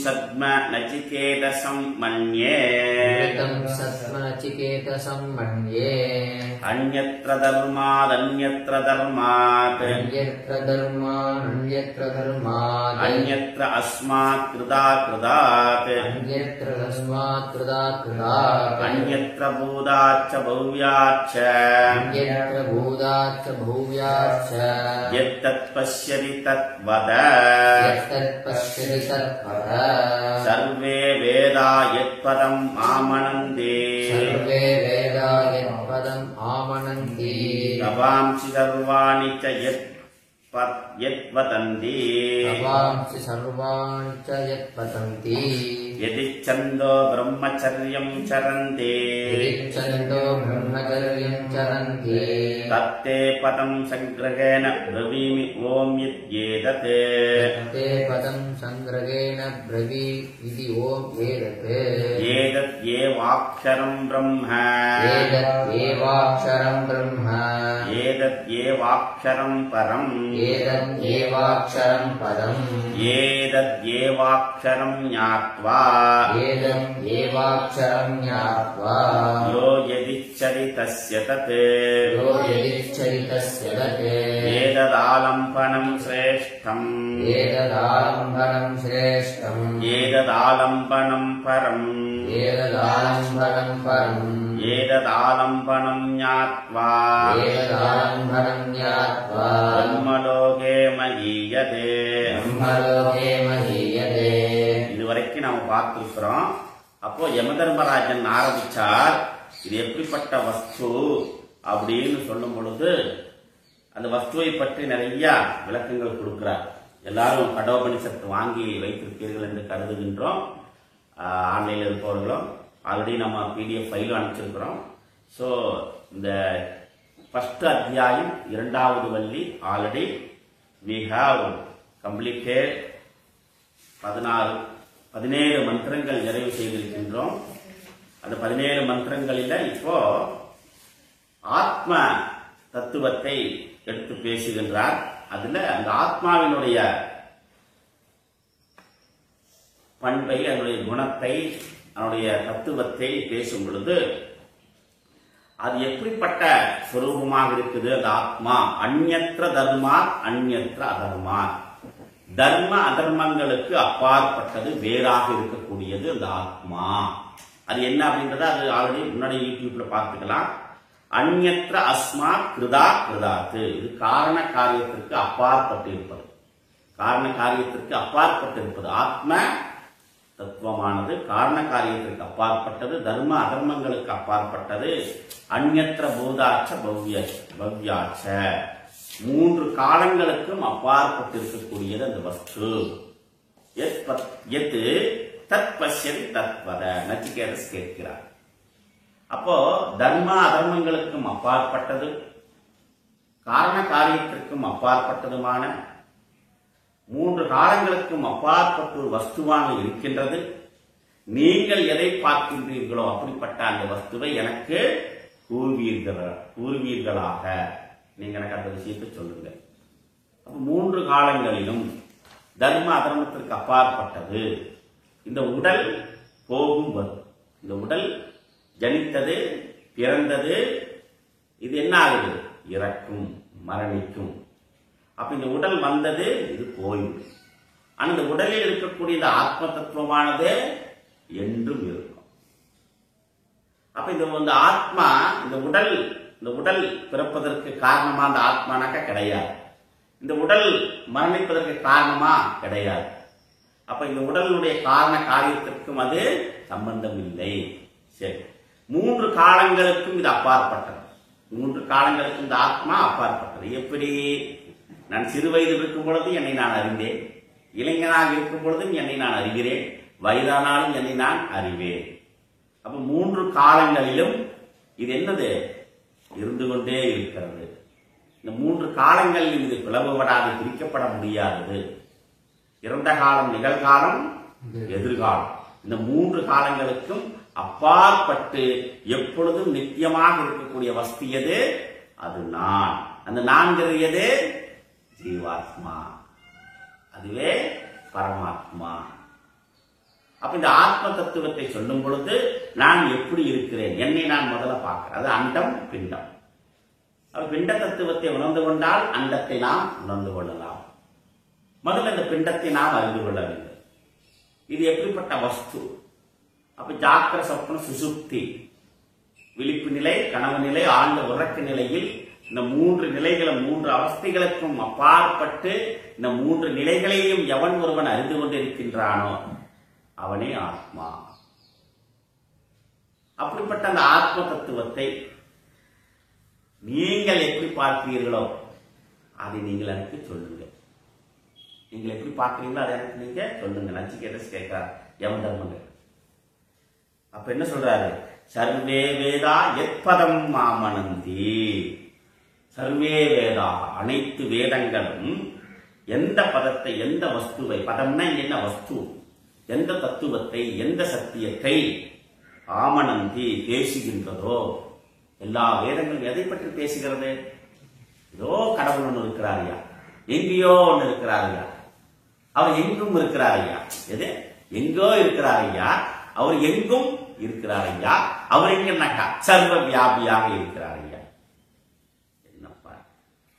சத்ம நச்சிகேதசம் மன்யே அன்யத்ர தர்மாத் அன்யத்ர அஸ்மாத் கிருதாத் அன்யத்ர பூதாச்ச பௌவ்யாச்ச யத்தத் பஷ்யதி தத் வத சர்வே வேதா யத்பதம் ஆமனந்தி தவாம்சி சர்வாணி ச யத்வதந்தி யதிச்சந்தோ பிரம்மச்சர்யம் சரந்தி தத்தே பதம் சங்கிரகேண ப்ரவீமி ஓம் யத்யேதத் ஏதத் ஏவாக்ஷரம் பிரம்ம ஏதத் ஏவாக்ஷரம் பரம் ஏதத் ஏவாக்ஷரம் ஞாத்வா யோ யதிச்சரி தஸ்ய தத் ஏததாலம்பனம் ஸ்ரேஷ்டம் ஏததாலம்பனம் பரம் ஏததாலம்பனம் ஞாத்வா பிரம்மலோகே மஹீயதே. இதுவரைக்கும் நாம பார்த்திருக்கிறோம். அப்போ யமதர்மராஜன் ஆரம்பிச்சார், இது எப்படிப்பட்ட வஸ்து அப்படின்னு சொல்லும் பொழுது அந்த வஸ்துவை பற்றி நிறைய விளக்கங்கள் கொடுக்கிறார். எல்லாரும் கடோபனிஷத்து வாங்கி வைத்திருப்பீர்கள் என்று கருதுகின்றோம். ஆன்லைனில் இருப்பவர்களும் ஆல்ரெடி நம்ம PDF ஃபைலும் அனுப்பிச்சிருக்கிறோம். ஸோ இந்த ஃபர்ஸ்ட் அத்தியாயம் 2வது Valli already we have completed 17 மந்திரங்கள் நிறைவு செய்திருக்கின்றோம். அந்த 17 மந்திரங்களில் இப்போ ஆத்ம தத்துவத்தை எடுத்து பேசுகின்றார். அதுல அந்த ஆத்மாவினுடைய பண்பை, அதனுடைய குணத்தை, அதனுடைய தத்துவத்தை பேசும் பொழுது அது எப்படிப்பட்ட சுரூபமாக இருக்குது அந்த ஆத்மா? அந்யத்ர தர்மாத் அந்யத்ர அதர்மாத், தர்ம அதர்மங்களுக்கு அப்பாற்பட்டது, வேறாக இருக்கக்கூடியது அந்த ஆத்மா. அது என்ன அப்படின்றத அது ஆல்ரெடி முன்னாடி யூடியூப்ல பார்த்துக்கலாம். அந்யத்ர அஸ்மாத் கிருதா கிருதாத்து, இது காரண காரியத்திற்கு அப்பாற்பட்டு இருப்பது. காரண காரியத்திற்கு அப்பாற்பட்டு இருப்பது ஆத்ம தத்துவமானது காரண காரியத்திற்கு அப்பாற்பட்டது, தர்ம அதர்மங்களுக்கு அப்பாற்பட்டது. அந்யத்ர பூதாச்ச பவ்யாச்ச, 3 காலங்களுக்கும் அப்பாற்பட்டு இருக்கக்கூடியது அந்த வஸ்து. எத் தத் பஷ்யதி தத்வத, நச்சிகேதஸ் கேட்கிறார். அப்போ தர்ம அதர்மங்களுக்கும் அப்பாற்பட்டது, காரண காரியத்திற்கும் அப்பாற்பட்டதுமான 3 காலங்களுக்கும் அப்பாற்பட்ட ஒரு வஸ்துவாக இருக்கின்றது. நீங்கள் எதை பார்க்கின்றீர்களோ அப்படிப்பட்ட அந்த வஸ்துவை எனக்கு கூறுவீர்களாக. நீங்க எனக்கு அந்த விஷயத்தை சொல்லுங்க. 3 காலங்களிலும் தர்ம அதர்மத்திற்கு அப்பாற்பட்டது. இந்த உடல் போகும் வரும், இந்த உடல் ஜனித்தது, பிறந்தது, இது என்ன ஆகுது? இறக்கும், மரணிக்கும். அப்ப இந்த உடல் வந்தது, இது போய்விடும். ஆனா இந்த உடலில் இருக்கக்கூடிய இந்த ஆத்ம தத்துவமானது என்றும் இருக்கும். அப்ப இந்த ஆத்மா, இந்த உடல் இந்த உடல் பிறப்பதற்கு காரணமா அந்த ஆத்மானாக்கா கிடையாது. இந்த உடல் மரணிப்பதற்கு காரணமா கிடையாது. அப்ப இந்த உடலுடைய காரண காரியத்திற்கும் அது சம்பந்தம் இல்லை. சரி, 3 காலங்களுக்கும் இது அப்பாற்பட்டது. 3 காலங்களுக்கும் இந்த ஆத்மா அப்பாற்பட்டது. எப்படி? நான் சிறு வயதில் இருக்கும் பொழுது என்னை நான் அறிந்தேன், இளைஞனாக இருக்கும் பொழுதும் என்னை நான் அறிகிறேன், வயதானாலும் என்னை நான் அறிவேன். அப்ப 3 காலங்களிலும் இது என்னது? இருந்து கொண்டே இருக்கிறது. இந்த 3 காலங்களில் இது பிளவுபடாது, பிரிக்கப்பட முடியாதது. இறந்த காலம், நிகழ்காலம், எதிர்காலம். இந்த 3 காலங்களுக்கும் அப்பாற்பட்டு எப்பொழுதும் நித்தியமாக இருக்கக்கூடிய வஸ்து எது? அது நான். அந்த நான்கிறது எது? ஜீவாத்மா, அதுவே பரமாத்மா. அப்ப இந்த ஆத்ம தத்துவத்தை சொல்லும் பொழுது நான் எப்படி இருக்கிறேன், என்னை நான் முதல்ல பார்க்கிறேன். அது அண்டம், பிண்டம். அப்ப பிண்ட தத்துவத்தை உணர்ந்து கொண்டால் அண்டத்தை நாம் உணர்ந்து கொள்ளலாம். முதல்ல இந்த பிண்டத்தை நாம் அறிந்து கொள்ள வேண்டும். இது எப்படிப்பட்ட வஸ்து? அப்ப ஜாக்கிர சொப்ன சுசுப்தி, விழிப்பு நிலை, கனவு நிலை, ஆழ்ந்த உறக்க நிலையில் இந்த 3 நிலைகளும் 3 அவஸ்தைகளுக்கும் அப்பாற்பட்டு இந்த 3 நிலைகளையும் எவன் ஒருவன் அறிந்து கொண்டிருக்கின்றானோ அவனே ஆத்மா. அப்படிப்பட்ட அந்த ஆத்ம தத்துவத்தை நீங்கள் எப்படி பார்க்கிறீர்களோ அதை நீங்கள் எனக்கு சொல்லுங்க. நீங்கள் எப்படி பார்க்கிறீங்களோ அதை எனக்கு நீங்க சொல்லுங்க. நச்சிகேதஸ் கேட்கிறார் யம தர்மங்கள். அப்ப என்ன சொல்றாரு? சர்வே வேதா எத்பதம் மாமனந்தி. சர்வே வேதா, அனைத்து வேதங்களும் எந்த பதத்தை, எந்த வஸ்துவை, பதம்னா என்ன வஸ்து, எந்த தத்துவத்தை, எந்த சத்தியத்தை ஆமனந்தி பேசுகின்றதோ, எல்லா வேதங்களும் எதை பற்றி பேசுகிறது? ஏதோ கடவுள் ஒன்று இருக்கிறாரியா, எங்கேயோ ஒன்று இருக்கிறாரியா, அவர் எங்கும் இருக்கிறாரியா. எது? எங்கோ இருக்கிறாரியா, அவர் எங்கும் இருக்கிறாரியா. அவர் எங்கன்னாக்கா சர்வ வியாபியாக இருக்கிறாரியா. என்னப்பா,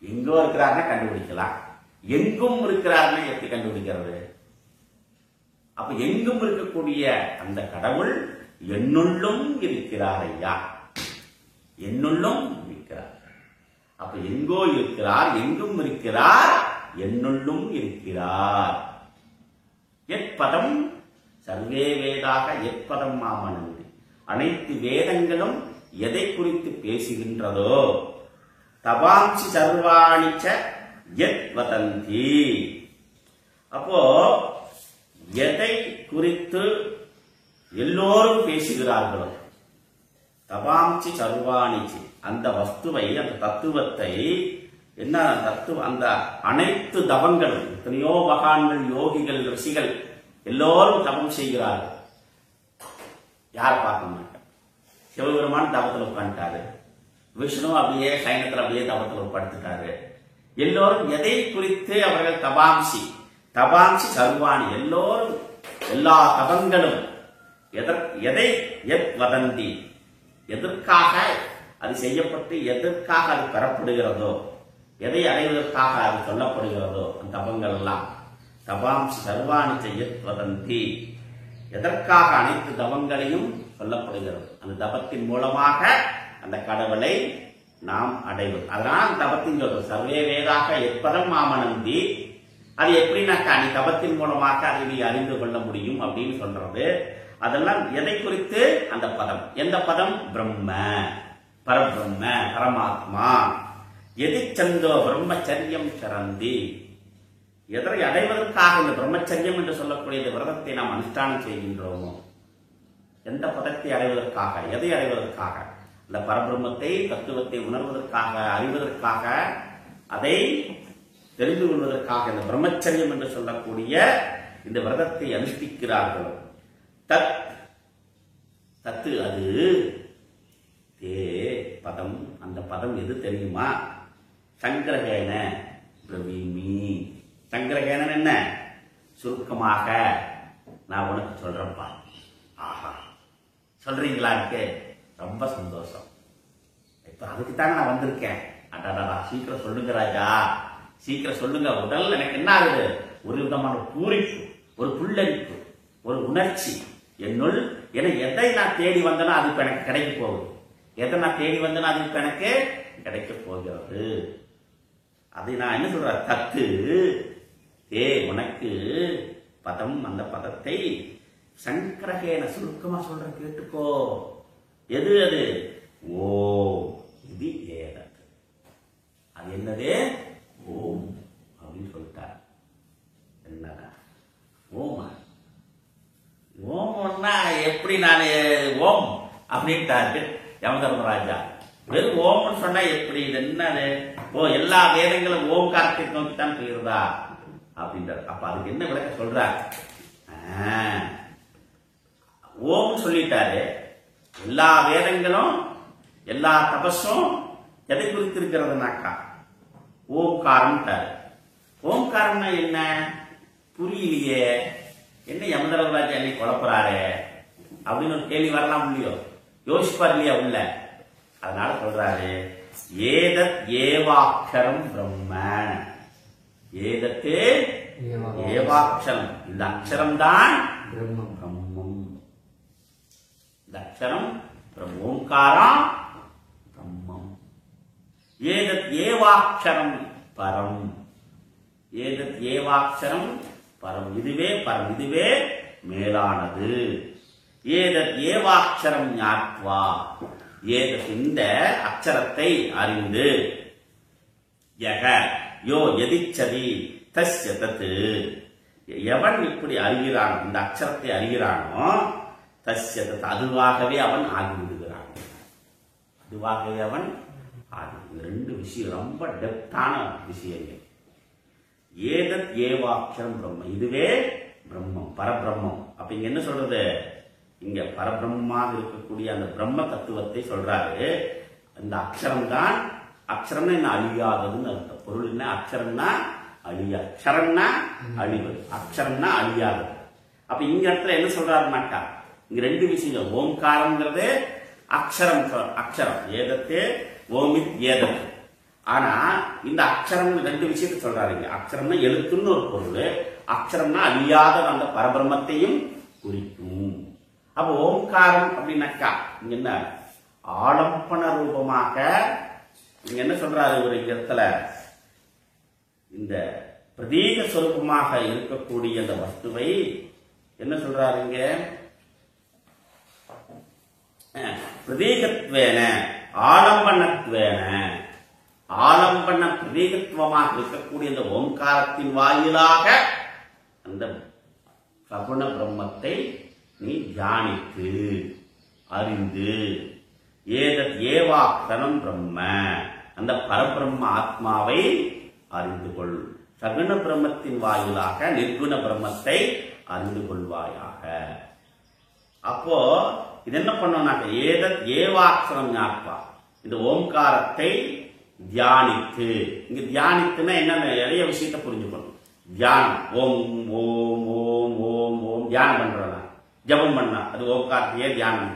எங்கோ இருக்கிறாருன்னா கண்டுபிடிக்கலாம், எங்கும் இருக்கிறாருன்னா எப்படி கண்டுபிடிக்கிறது? அப்ப எங்கும் இருக்கக்கூடிய அந்த கடவுள் என்னுள்ளும் இருக்கிறார் ஐயா, என்னுள்ளும் இருக்கிறார். அப்ப எங்கோ இருக்கிறார், எங்கும் இருக்கிறார், என்னுள்ளும் இருக்கிறார். எப்பதம் சர்வே வேதாக எப்பதம் மாமனந்தி. அனைத்து வேதங்களும் எதை குறித்து பேசுகின்றதோ தபாம்சி சர்வாணிச்ச யத் வதந்தி. அப்போ எதை குறித்து எல்லோரும் பேசுகிறார்களோ, தபாம்சி சர்வாணிச்சி, அந்த வஸ்துவை, அந்த தத்துவத்தை, என்ன தத்துவம், அந்த அனைத்து தவங்களும், எத்தனையோ மகான்கள், யோகிகள், ரிஷிகள் எல்லோரும் தவம் செய்கிறார்கள். யாரை பார்க்க மாட்டார்? சிவபெருமான் தவத்தில் உட்காந்துட்டாரு, விஷ்ணு அப்படியே சைனத்தில் அப்படியே தவத்தில் படுத்துட்டாரு. எல்லோரும் எதை குறித்து அவர்கள் தபாம்சி, தபாம்சி சர்வாணி, எல்லோரும் எல்லா தபங்களும் எதை எத் வதந்தி, எதற்காக அது செய்யப்பட்டு எதற்காக அது பெறப்படுகிறதோ, எதை அடைவதற்காக அது சொல்லப்படுகிறதோ அந்த தபங்கள் எல்லாம் தபாம்சி சர்வாணி செய்யத் வதந்தி. எதற்காக அனைத்து தவங்களையும் சொல்லப்படுகிறது? அந்த தபத்தின் மூலமாக அந்த கடவுளை நாம் அடைவது. அதனால் தபத்தின் சொல்றது சர்வே வேதாக எப்பதம் மாமனந்தி. அது எப்படின்னாக்கா நீ தபத்தின் மூலமாக அதை நீ அறிந்து கொள்ள முடியும் அப்படின்னு சொல்றது. அதெல்லாம் எதை குறித்து? அந்த பதம். எந்த பதம்? பிரம்ம, பரபிரம்ம, பரமாத்மா. எதி சந்தோ பிரம்மச்சரியம் சரந்தி. எதை அடைவதற்காக இந்த பிரம்மச்சரியம் என்று சொல்லக்கூடிய இந்த விரதத்தை நாம் அனுஷ்டானம் செய்கின்றோமோ, எந்த பதத்தை அடைவதற்காக, எதை அடைவதற்காக? இந்த பரபிரம்மத்தை, தத்துவத்தை உணர்வதற்காக, அறிவதற்காக, அதை தெரிந்து கொள்வதற்காக இந்த பிரம்மச்சரியம் என்று சொல்லக்கூடிய இந்த விரதத்தை அனுஷ்டிக்கிறார்கள். தத் தத்து அது தே பதம். அந்த பதம் எது தெரியுமா? சங்கிரகேன பிரவீமி. சங்கிரகேனன் என்ன? சுருக்கமாக நான் உனக்கு சொல்றேன்ப்பா. ஆஹா, சொல்றீங்களாக்கு ரொம்ப சந்தோஷம். இப்ப அதுக்குத்தாங்க நான் வந்திருக்கேன். அடாடா, சீக்கிரம் சொல்லுங்க ராஜா, சீக்கிரம் சொல்லுங்க. உடல் எனக்கு என்ன ஆகுது? ஒரு விதமான பூரிப்பு, ஒரு புல்லரிப்பு, ஒரு உணர்ச்சி என்னுள். என எதை நான் தேடி வந்தேனோ அது இப்ப எனக்கு கிடைக்க போகுது. எதை நான் தேடி வந்தேன்னா அது இப்ப எனக்கு கிடைக்க போகிறது. அதை நான் என்ன சொல்ற, தத்து உனக்கு பதம், அந்த பதத்தை சங்கரகேன சுருக்கமா சொல்ற கேட்டுக்கோ. எது அது? ஓம் இது ஏதத். அது என்னது? ஓம் அப்படின்னு சொல்லிட்டார். என்னடா ஓமா? ஓம்னா எப்படி? நான் ஓம் அப்படின்ட்டாரு யமதர்மராஜா. வெறும் ஓம்னு சொன்னா எப்படி? இது என்னது? ஓ, எல்லா வேதங்களும் ஓம்காரத்தை நோக்கித்தான் போயிருதா அப்படின்றார். அப்ப அதுக்கு என்ன விளக்க சொல்றார்? ஓம் சொல்லிட்டாரு. எல்லா வேதங்களும் எல்லா தபஸும் எதை குறித்து இருக்கிறதுனாக்கா ஓம்காரம். ஓம்காரம்னா என்ன? புரியலையே, என்ன யமதர்மராஜா என்னை குழப்பறாரு அப்படின்னு ஒரு கேள்வி வரலாம் இல்லையோ, யோசிப்பார் இல்லையா உள்ள. அதனால சொல்றாரு, ஏதத் ஏவாக்ஷரம் பிரம்ம. ஏதத்தே ஏவாக்ஷரம், இந்த அக்ஷரம் தான் பிரம்மம். இந்த அக்ஷரம் ஓங்காரம் பிரம்மம். ஏதத் ஏவாக்ஷரம் பரம். ஏதத் ஏவாக்ஷரம் பரம், இதுவே பரம், இதுவே மேலானது. ஏதத் ஏவாக்ஷரம் ஞாத்வா. ஏதத் இந்த அக்ஷரத்தை அறிந்து, யக யோ எதிச்சதி தஸ்ய தத். எவன் இப்படி அறிகிறானோ, இந்த அக்ஷரத்தை அறிகிறானோ, தஸ்ய தத் அதுவாகவே அவன் ஆகிவிடுகிறான். அதுவாகவே அவன் ஆகி. ரெண்டு விஷயம் ரொம்ப டெப்தான விஷயங்கள். ஏதத் ஏவாக்ஷரம் பிரம்மம், இதுவே பிரம்மம், பரபிரம்மம். அப்ப இங்க என்ன சொல்றது? இங்க பரபிரம்மமாக இருக்கக்கூடிய அந்த பிரம்ம தத்துவத்தை சொல்றாரு. அந்த அக்ஷரம் தான். அக்ஷரம்னா என்ன? அழியாததுன்னு அர்த்தம். பொருள் என்ன? அக்ஷரம்னா அழியாது, அக்ஷரம்னா அழிவது, அக்ஷரம்னா அழியாதது. அப்ப இங்க இடத்துல என்ன சொல்றாருனாக்கா, இங்க ரெண்டு விஷயங்கள். ஓம்காரம்ங்கிறது அக்ஷரம், அக்ஷரம் ஏதத்து ஓமித் ஏதத்து. ஆனா இந்த அக்ஷரம் ரெண்டு விஷயத்தை சொல்றாரு. அக்ஷரம்னா எழுத்துன்னு ஒரு பொருள், அக்ஷரம்னா அழியாத அந்த பரபிரம்மத்தையும் குறிக்கும். அப்ப ஓம்காரம் அப்படின்னாக்கா இங்க என்ன? ஆலம்பன ரூபமாக இங்க என்ன சொல்றாரு ஒரு இடத்துல, இந்த பிரதீக சொரூபமாக இருக்கக்கூடிய அந்த வஸ்துவை என்ன சொல்றாரு இங்க? பிரதீகத்வேன ஆலம்பனத்வேன, ஆலம்பன பிரதீகத்துவமாக இருக்கக்கூடிய இந்த ஓங்காரத்தின் வாயிலாக அந்த சகுண பிரம்மத்தை நீ தியானித்து அறிந்து, ஏதத் ஏவாக்ஷரம் பிரம்ம, அந்த பரபிரம்ம ஆத்மாவை அறிந்து கொள். சகுண பிரம்மத்தின் வாயிலாக நிர்குண பிரம்மத்தை அறிந்து கொள்வாயாக. அப்போ இது என்ன பண்ணோம்னாக்க, ஏதத் ஏவாக்ஷரம் ஞாத்வா, இந்த ஓம்காரத்தை தியானித்து. இங்க தியானித்துன்னா என்ன? நிறைய விஷயத்தை புரிஞ்சுக்கணும். தியானம், ஓம் ஓம் ஓம் ஓம் ஓம் தியானம் பண்றோம், ஜபம் பண்ணா அது ஓம்காரத்தையே தியானம்.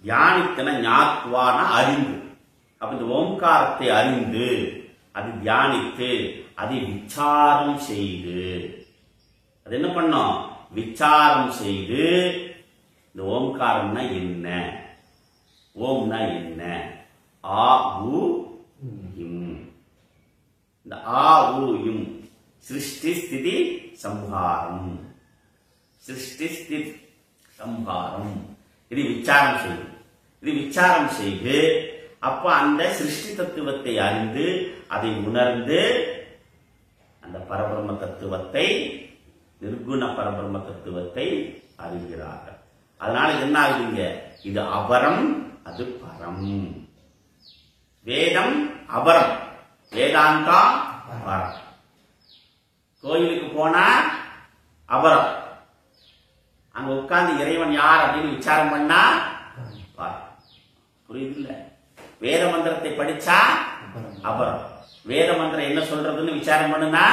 தியானித்தன ஞாத்வான அறிந்து. அப்ப இந்த ஓம்காரத்தை அறிந்து அது தியானித்து அதை விசாரம் செய்து, அது என்ன பண்ணோம்? விசாரம் செய்து இந்த ஓம்காரம்னா என்ன, ஓம்னா என்ன, ஆ உ இம். இந்த ஆ உ இம் சிருஷ்டி ஸ்திதி சம்ஹாரம், சிருஷ்டி ஸ்திதி சம்ஹாரம். இது விசாரம் செய்யும். இது விசாரம் செய்து அப்ப அந்த சிருஷ்டி தத்துவத்தை அறிந்து அதை உணர்ந்து அந்த பரபிரம்ம தத்துவத்தை, நிர்குண பரபிரம்ம தத்துவத்தை அறிகிறார்கள். அதனால என்ன ஆகுதுங்க? இது அபரம், அது பரம். வேதம் அபரம், வேதாந்தா பரம். கோயிலுக்கு போனா அபரம், அங்க உட்கார்ந்து இறைவன் யார் அப்படின்னு விசாரம் பண்ணா புரியுது இல்ல? வேத மந்திரத்தை படிச்சா அபரம், வேத மந்திரம் என்ன சொல்றதுன்னு விசாரம் பண்ணுனா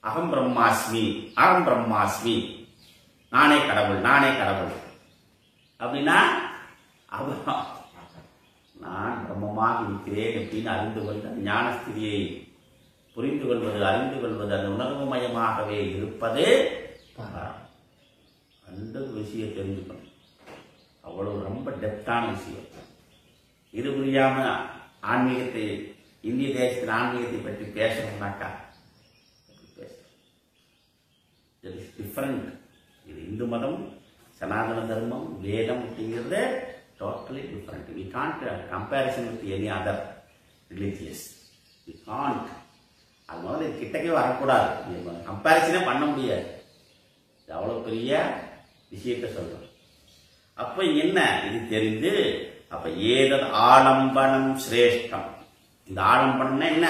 அகம் பிரம்மாஸ்மி, அகம் பிரம்மாஸ்மி, நானே கடவுள், நானே கடவுள் அப்படின்னா அபரம். நான் பிரம்மமாக இருக்கிறேன் அப்படின்னு அறிந்து கொண்டு ஞானஸ்திரியை புரிந்து கொள்வது, அறிந்து கொள்வது, அந்த உணர்வு மயமாகவே இருப்பது அந்த விஷயம் தெரிஞ்சுக்கணும். அவ்வளவு ரொம்ப ரொம்ப டெப்தான விஷயம். இது புரியாம ஆன்மீகத்தை, இந்திய தேசத்தின் ஆன்மீகத்தை பற்றி பேசணும்னாக்கா டிஃபரெண்ட். இது இந்து மதம், சனாதன தர்மம், வேதம் அப்படிங்கிறது totally different. We can't comparison with any other religious. We can't. அது முதல்ல கிட்டக்கே வரக்கூடாது. கம்பேரிசனே பண்ண முடியாது. அவ்வளவு பெரிய விஷயத்தை சொல்றோம். அப்ப என்ன இது தெரிந்து, அப்ப ஏதது ஆலம்பனம் சிரேஷ்டம். இந்த ஆலம்பனம்னா என்ன?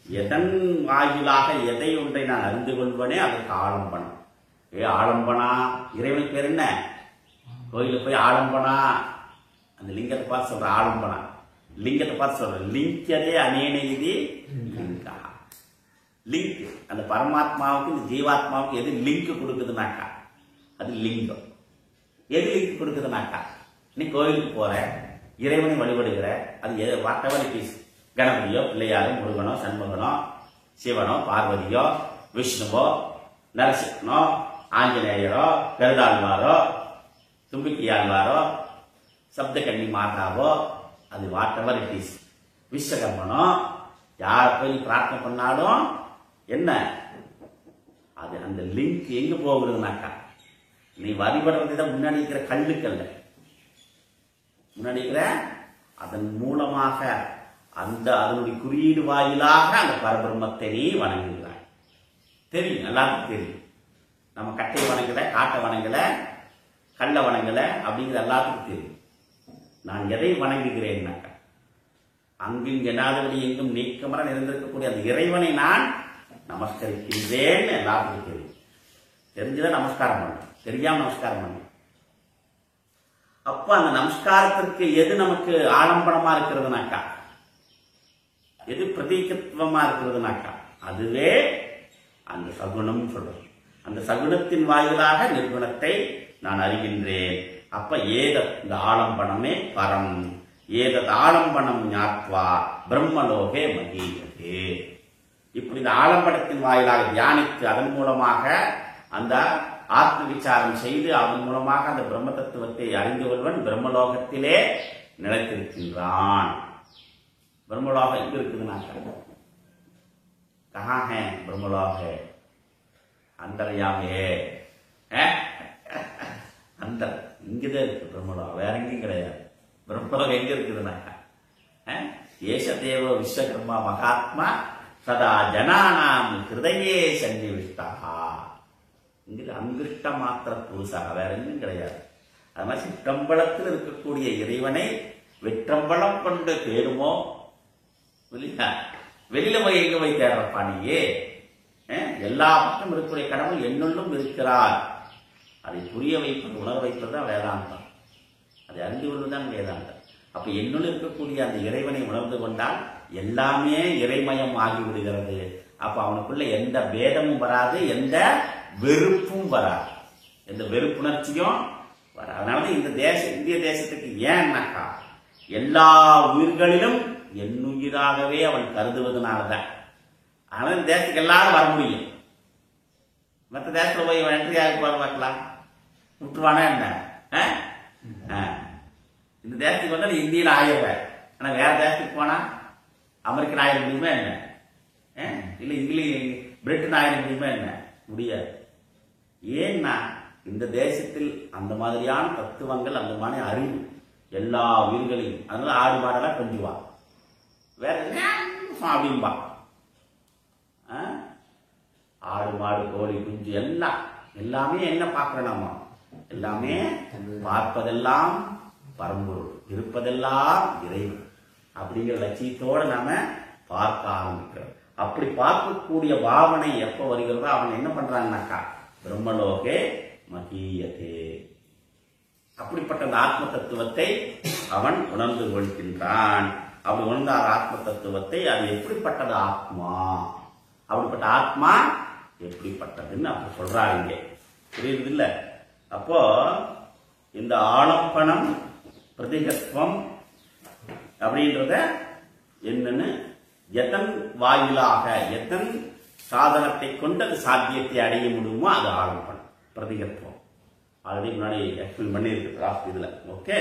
எதன் வாயிலாக எதை ஒன்றை நான் அறிந்து கொள்வனே அதற்கு ஆலம்பனம். ஆலம்பனா, இறைவனுக்கு பேர் என்ன? கோயிலுக்கு போய் ஆலம்பனா, அந்த லிங்கத்தை பார்த்து சொல்ற ஆலம்பனா, லிங்கத்தை பார்த்து சொல்ற லிங்கதே அனேன இது லிங்கா. லிங்க் அந்த பரமாத்மாவுக்கு இந்த ஜீவாத்மாவுக்கு எது லிங்க் கொடுக்குதுனாக்கா அது லிங்கம். எது லிங்க் கொடுக்குதுனாக்கா, நீ கோயிலுக்கு போற, இறைவனை வழிபடுகிற, அது வாட்டவர் இட் இஸ், கணபதியோ, பிள்ளையாரோ, முருகனோ, சண்முகனோ, சிவனோ, பார்வதியோ, விஷ்ணுவோ, நரசிம்மனோ, ஆஞ்சநேயரோ, கருடாழ்வாரோ, தும்பிக்கையாழ்வாரோ, சப்தகன்னி மாதாவோ, அது வாட்டவர் இட் இஸ், விஸ்வகர்மனோ, யார் போய் பிரார்த்தனை பண்ணாலும் என்ன அது அந்த லிங்க் எங்க போகுதுனாக்கா, நீ வழிபடுறதை தான் முன்னாடி இருக்கிற கல்லுக்கல்ல, முன்னாடி இருக்கிற அதன் மூலமாக அந்த அதனுடைய குறியீடு வாயிலாக அந்த பரபிரம்மத்தை நீ வணங்குகிறாய். தெரியும், எல்லாருக்கும் தெரியும். நம்ம கட்டை வணங்கல, காட்டை வணங்கல, கல்லை வணங்கல அப்படிங்கிற எல்லாத்துக்கும் தெரியும். நான் எதை வணங்குகிறேன்னாக்கா, அங்கும் என்னாதபடி எங்கும் நீக்கமர நிறைந்திருக்கக்கூடிய அந்த இறைவனை நான் நமஸ்கரிக்கின்றேன்னு எல்லாத்துக்கும் தெரியும். தெரிஞ்சுதான் நமஸ்காரம் பண்ணணும், தெரியாம நமஸ்காரம் பண்ணணும். அப்ப அந்த நமஸ்காரத்திற்கு எது நமக்கு ஆலம்பனமா இருக்கிறதுனாக்கா, எது பிரதீகத்துவமா இருக்கிறதுனாக்கா, அதுவே அந்த சகுனம் சொல்றது. அந்த சகுனத்தின் வாயிலாக நிர்குணத்தை நான் அறிகின்றேன். அப்ப இந்த ஆலம்பனமே பரம். ஏதத் ஆலம்பனம் ஞாத்வா பிரம்மலோகே மகீயதே. இப்படி இந்த ஆலம்பனத்தின் வாயிலாக தியானித்து அதன் மூலமாக அந்த ஆத்ம விசாரம் செய்து அதன் மூலமாக அந்த பிரம்ம தத்துவத்தை அறிந்து கொள்வன் பிரம்மலோகத்திலே நிலைத்திருக்கின்றான். பிரம்மலோகம் எங்க இருக்குதுனாக்கா, கஹா ஹே பிரம்மலோக, அந்தர்யாமே அந்த இங்கதான் இருக்கு பிரம்மலோகம், வேற எங்கேயும் கிடையாது. பிரம்மலோகம் எங்க இருக்குதுனாக்கா, ஏஷதேவ விஸ்வகர்மா மகாத்மா சதா ஜனானாம் ஹிருதயே சன்னிவிஷ்டா. இங்கு அங்கிருஷ்ட மாத்திர புருஷாக, வேற எங்கும் கிடையாது. அது மாதிரி சிற்றம்பலத்தில் இருக்கக்கூடிய இறைவனை வெற்றம்பலம் கொண்டு தேடுமோ இல்லையா? வெளியில போய் எங்க போய் தேடுறப்பா நீயே? எல்லா பக்கம் இருக்கக்கூடிய கடவுள் என்னுள்ளும் இருக்கிறார். அதை புரிய வைப்பது, உணர வைப்பது தான் வேதாந்தம். அதை அறிந்து கொள்வதுதான் வேதாந்தம். அப்ப என்னுள் இருக்கக்கூடிய அந்த இறைவனை உணர்ந்து கொண்டால் எல்லாமே இறைமயம் ஆகிவிடுகிறது. அப்ப அவனுக்குள்ள எந்த பேதமும் வராது, எந்த வெறுப்பும் வராது, எந்த வெறுப்புணர்ச்சியும் வராது. அதனாலதான் இந்த இந்திய தேசத்துக்கு ஏன்னாக்கா, எல்லா உயிர்களிலும் என்னுயிராகவே அவன் கருதுவதனாலதான். அதனால இந்த தேசத்துக்கு எல்லாரும் வர முடியும். மற்ற தேசத்துல போய் என்ட்ரி யாருக்கு பார்க்கலாம், விட்டுருவானா என்ன? இந்த தேசத்துக்கு வந்தா இந்தியில ஆயிடுவேன். ஆனா வேற தேசத்துக்கு போனா அமெரிக்கன் ஆயிட முடியுமா என்ன? இல்ல இங்கிலீஷ் பிரிட்டன் ஆயிட முடியுமா என்ன? முடியாது. ஏன்னா இந்த தேசத்தில் அந்த மாதிரியான தத்துவங்கள், அந்த மாதிரி அறிவு எல்லா உயிர்களையும், அதனால ஆடு மாடெல்லாம் கொஞ்சுவா, வேற அப்படின்பா. ஆடு மாடு கோழி குஞ்சு எல்லாமே என்ன பார்க்கிறோம் நாம? எல்லாமே பார்ப்பதெல்லாம் பரம்பொருள், இருப்பதெல்லாம் இறைவன் அப்படிங்கிற லட்சியத்தோட நாம பார்க்க ஆரம்பிக்கிறோம். அப்படி பார்க்கக்கூடிய பாவனை எப்ப வருகிறதோ அவன் என்ன பண்றான்னாக்கா, பிரம்மலோகே மகீயதே. அப்படிப்பட்ட அந்த ஆத்ம தத்துவத்தை அவன் உணர்ந்து கொள்கின்றான். அப்படி உணர்ந்த ஆத்ம தத்துவத்தை, அது எப்படிப்பட்டது ஆத்மா, அப்படிப்பட்ட ஆத்மா எப்படிப்பட்டதுன்னு அப்ப சொல்றாங்க. புரியுது இல்ல? அப்போ இந்த ஆலம்பனம் பிரதிகத்துவம் அப்படின்றத என்னன்னு, எதன் வாயிலாக, எதன் சாதனத்தை கொண்டு அது சாத்தியத்தை அடைய முடியுமோ அது ஆலம்பனம் பிரதிகத்துவம். ஆல்ரெடி முன்னாடி எக்ஸ்பிளைன் பண்ணி இருக்கு லாஸ்ட் இதுல. Okay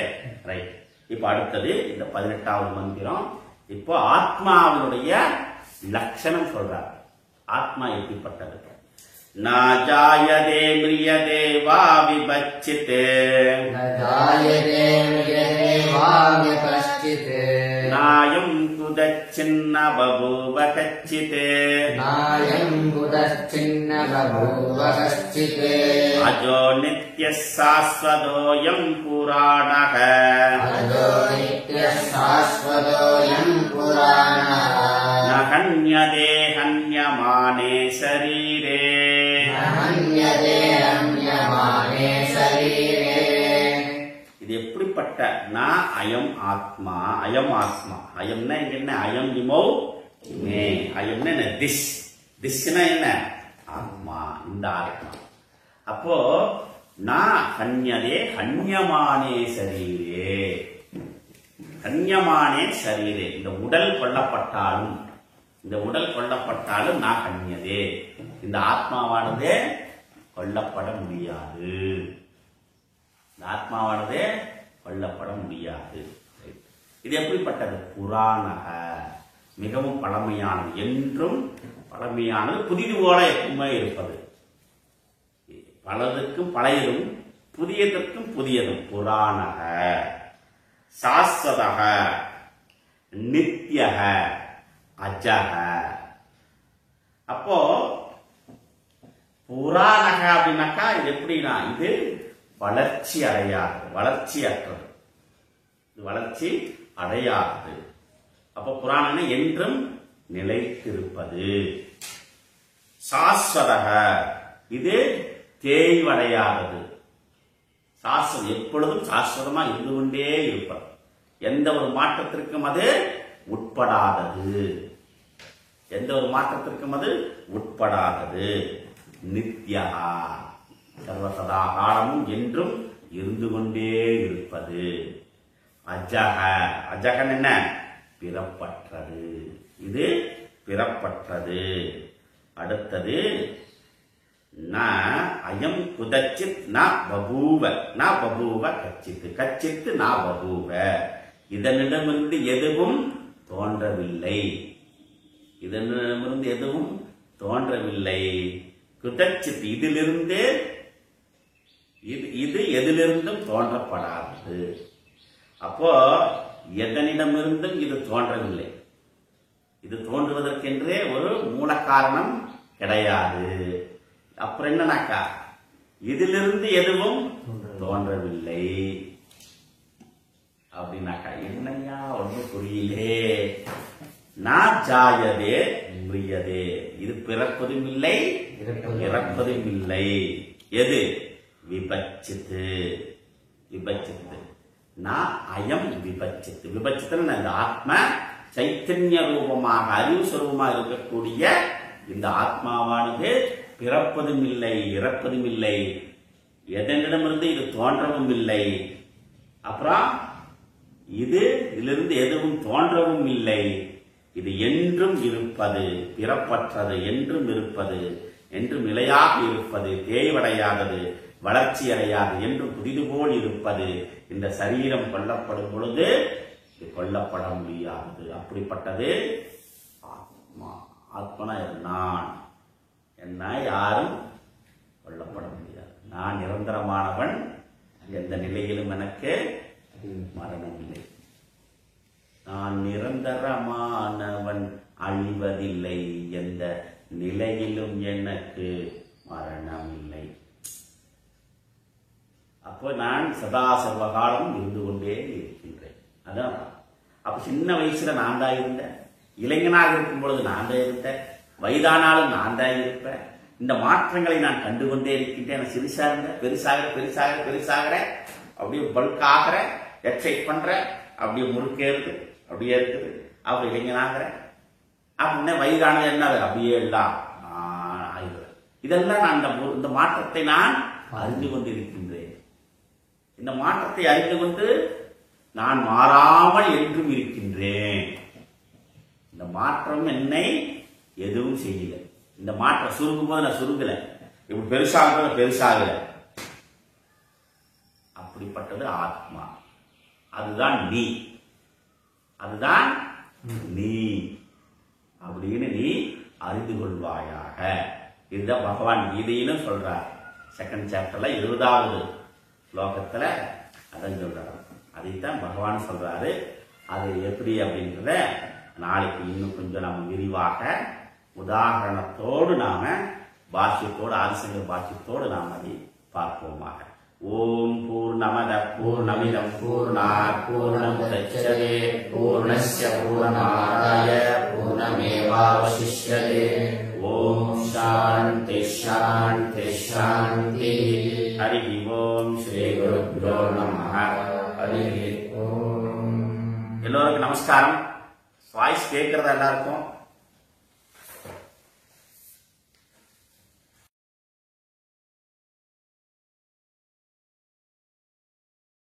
right. இப்ப அடுத்தது இந்த 18வது மந்திரம். இப்போ ஆத்மாவினுடைய லட்சணம் சொல்றார். ஆத்மா எப்படிப்பட்டது? ந ஜாயதே மிரியதே வா விபச்சிதே, ந ஜாயதே மிரியதே வா விபச்சிதே, நாயம் குதச்சின்ன பபூவ கச்சிதே, நாயம் குதச்சின்ன பபூவ கச்சிதே, அஜோ நித்ய சாஸ்வதோயம் புராணக, அஜோ நித்ய சாஸ்வதோயம் புராணः, ந ஹன்யதே ஹன்யமானே சரீரே, ந ஹன்யதே ஹன்யமானே சரீரே. இது எப்படிப்பட்ட நா அயம் ஆத்மா, அயம் ஆத்மா. அயம்னா இங்க என்ன? அயம் இமௌ மே. அயம்னா என்ன? திஸ். திஸ்னா என்ன? ஆத்மா, இந்த ஆத்மா. அப்போ நான் ஹன்யதே ஹன்யமானே சரீரே, ஹன்யமானே சரீரே. இந்த உடல் கொல்லப்பட்டாலும், இந்த உடல் கொல்லப்பட்டாலும் நான் ஹன்யதே, இந்த ஆத்மாவானது கொல்லப்பட முடியாது. இந்த ஆத்மாவானது கொல்லப்பட முடியாது. இது எப்படிப்பட்டது? புராணக, மிகவும் பழமையானது, என்றும் பழமையானது, புதிது போல எப்பவுமே இருப்பது. பலதுக்கும் பழையதும், புதியதற்கும் புதியதும். புராணக, சாஸ்வதக, நித்யக, அஜக. அப்போ புராணக அப்படின்னாக்கா இது எப்படின்னா, இது வளர்ச்சி அடையாது, வளர்ச்சி அற்றது, இது வளர்ச்சி அடையாது. அப்போ புராணம் என்றும் நிலைத்திருப்பது. சாஸ்வதக, இது தேய்வடையாதது. சாஸ்வதம் எப்பொழுதும் சாஸ்வதமா இருந்து கொண்டே இருப்பது, எந்த ஒரு மாற்றத்திற்கும் அது உட்படாதது, எந்த ஒரு மாற்றத்திற்கும் அது உட்படாதது. நித்யா, சர்வசதா காலமும் என்றும் இருந்து கொண்டே இருப்பது. அஜக, அஜகன் என்ன? பிறப்பற்றது, இது பிறப்பற்றது. அடுத்தது ந அயம் குதச்சித் ந பபூவ, ந பபூவ கச்சித்து, கச்சித்து ந பபூவ. இதனிடமிருந்து எதுவும் தோன்றவில்லை, இதனிடமிருந்து எதுவும் தோன்றவில்லை. குதச்சித், இதிலிருந்து, இது எதிலிருந்தும் தோன்றப்படாது. அப்போ எதனிடமிருந்தும் இது தோன்றவில்லை, இது தோன்றுவதற்கென்றே ஒரு மூல காரணம் கிடையாது. அப்புறம் என்னன்னாக்கா, இதிலிருந்து எதுவும் தோன்றவில்லை அப்படின்னாக்கா என்னையா ஒன்றும் புரியலே. நான் ஜாயதே மிரியதே, இது பிறப்பதும் இல்லை இறப்பதும் இல்லை. எது? விபச்சித்து, விபச்சித்து. நான் அயம் விபச்சித்து, விபச்சித்துன்னு இந்த ஆத்ம சைத்தன்ய ரூபமாக, அறிவு சுரூபமாக இருக்கக்கூடிய இந்த ஆத்மாவானது பிறப்பதும் இல்லை இறப்பதும் இல்லை, எதனிடமிருந்து இது தோன்றவும் இல்லை. அப்புறம் இது இதிலிருந்து எதுவும் தோன்றவும் இல்லை, இது என்றும் இருப்பது, பிறப்பற்றது, என்றும் இருப்பது, என்றும் நிலையாக இருப்பது, தேய்வடையாதது, வளர்ச்சி அடையாது, என்றும் புதிது போல் இருப்பது. இந்த சரீரம் கொல்லப்படும் பொழுது இது கொல்லப்பட முடியாது. அப்படிப்பட்டது ஆத்மா. ஆத்மனா நான், என்ன யாரும் கொல்லப்பட முடியாது. நான் நிரந்தரமானவன், எந்த நிலையிலும் எனக்கு மரணம் இல்லை. நான் நிரந்தரமானவன், அழிவதில்லை, எந்த நிலையிலும் எனக்கு மரணம் இல்லை. அப்போ நான் சதா சர்வகாலம் இருந்து கொண்டே இருக்கின்றேன். அதான். அப்ப சின்ன வயசுல நான் தான் இருந்தேன், இளைஞனாக இருக்கும் பொழுது நான் தான் இருந்தேன், வயதானாலும் நான் தான் இருப்பேன். இந்த மாற்றங்களை நான் கண்டுகொண்டே இருக்கின்றேன். சிறுசா இருந்த பெருசாகிற பெருசாகிற பெருசாகிற, அப்படியே பல்க் ஆகிற, எக்ஸைட் பண்ற, அப்படியே முறுக்கேறுது, அப்படியே இருக்குது. அப்ப இளைஞனாகிற, அப்படின்னா வயதானது என்ன அப்படியே எல்லாம் ஆகிடுறேன். இதெல்லாம் நான் இந்த மாற்றத்தை நான் அறிந்து கொண்டிருக்கின்றேன். இந்த மாற்றத்தை அறிந்து கொண்டு நான் மாறாமல் என்றும் இருக்கின்றேன். இந்த மாற்றம் என்னை எதுவும் செய்யல. இந்த மாற்றம் சுருங்கும் போது நான் சுருங்கல, இப்படி பெருசாக பெருசாகல, அப்படிப்பட்டது ஆத்மா. அதுதான் நீ, அதுதான் நீ அப்படின்னு நீ அறிந்து கொள்வாயாக. இதுதான் பகவான் கீதையிலும் சொல்றார். செகண்ட் சாப்டர்ல 20வது ஸ்லோகத்துல அதான் சொல்றாரு. அதைத்தான் பகவான் சொல்றாரு. அது எப்படி அப்படின்றத நாளைக்கு இன்னும் கொஞ்சம் நம்ம விரிவாக உதாரணத்தோடு நாம பாஷ்யத்தோடு ஆதிசங்கர் பாஷ்யத்தோடு நாம் அதை பார்ப்போமாக. ஓம் பூர்ணமத பூர்ணமிதம் பூர்ணாத் பூர்ணமுதச்யதே பூர்ணஸ்ய பூர்ணமாதாய பூர்ணமேவாவசிஷ்யதே. ஓம் சாந்தி சாந்தி சாந்தி. ஹரி ஓம் ஸ்ரீ குருப்யோ நமஹ. ஹரி ஓம். எல்லோருக்கும் நமஸ்காரம். வாய்ஸ் கேட்கறதா எல்லாருக்கும்?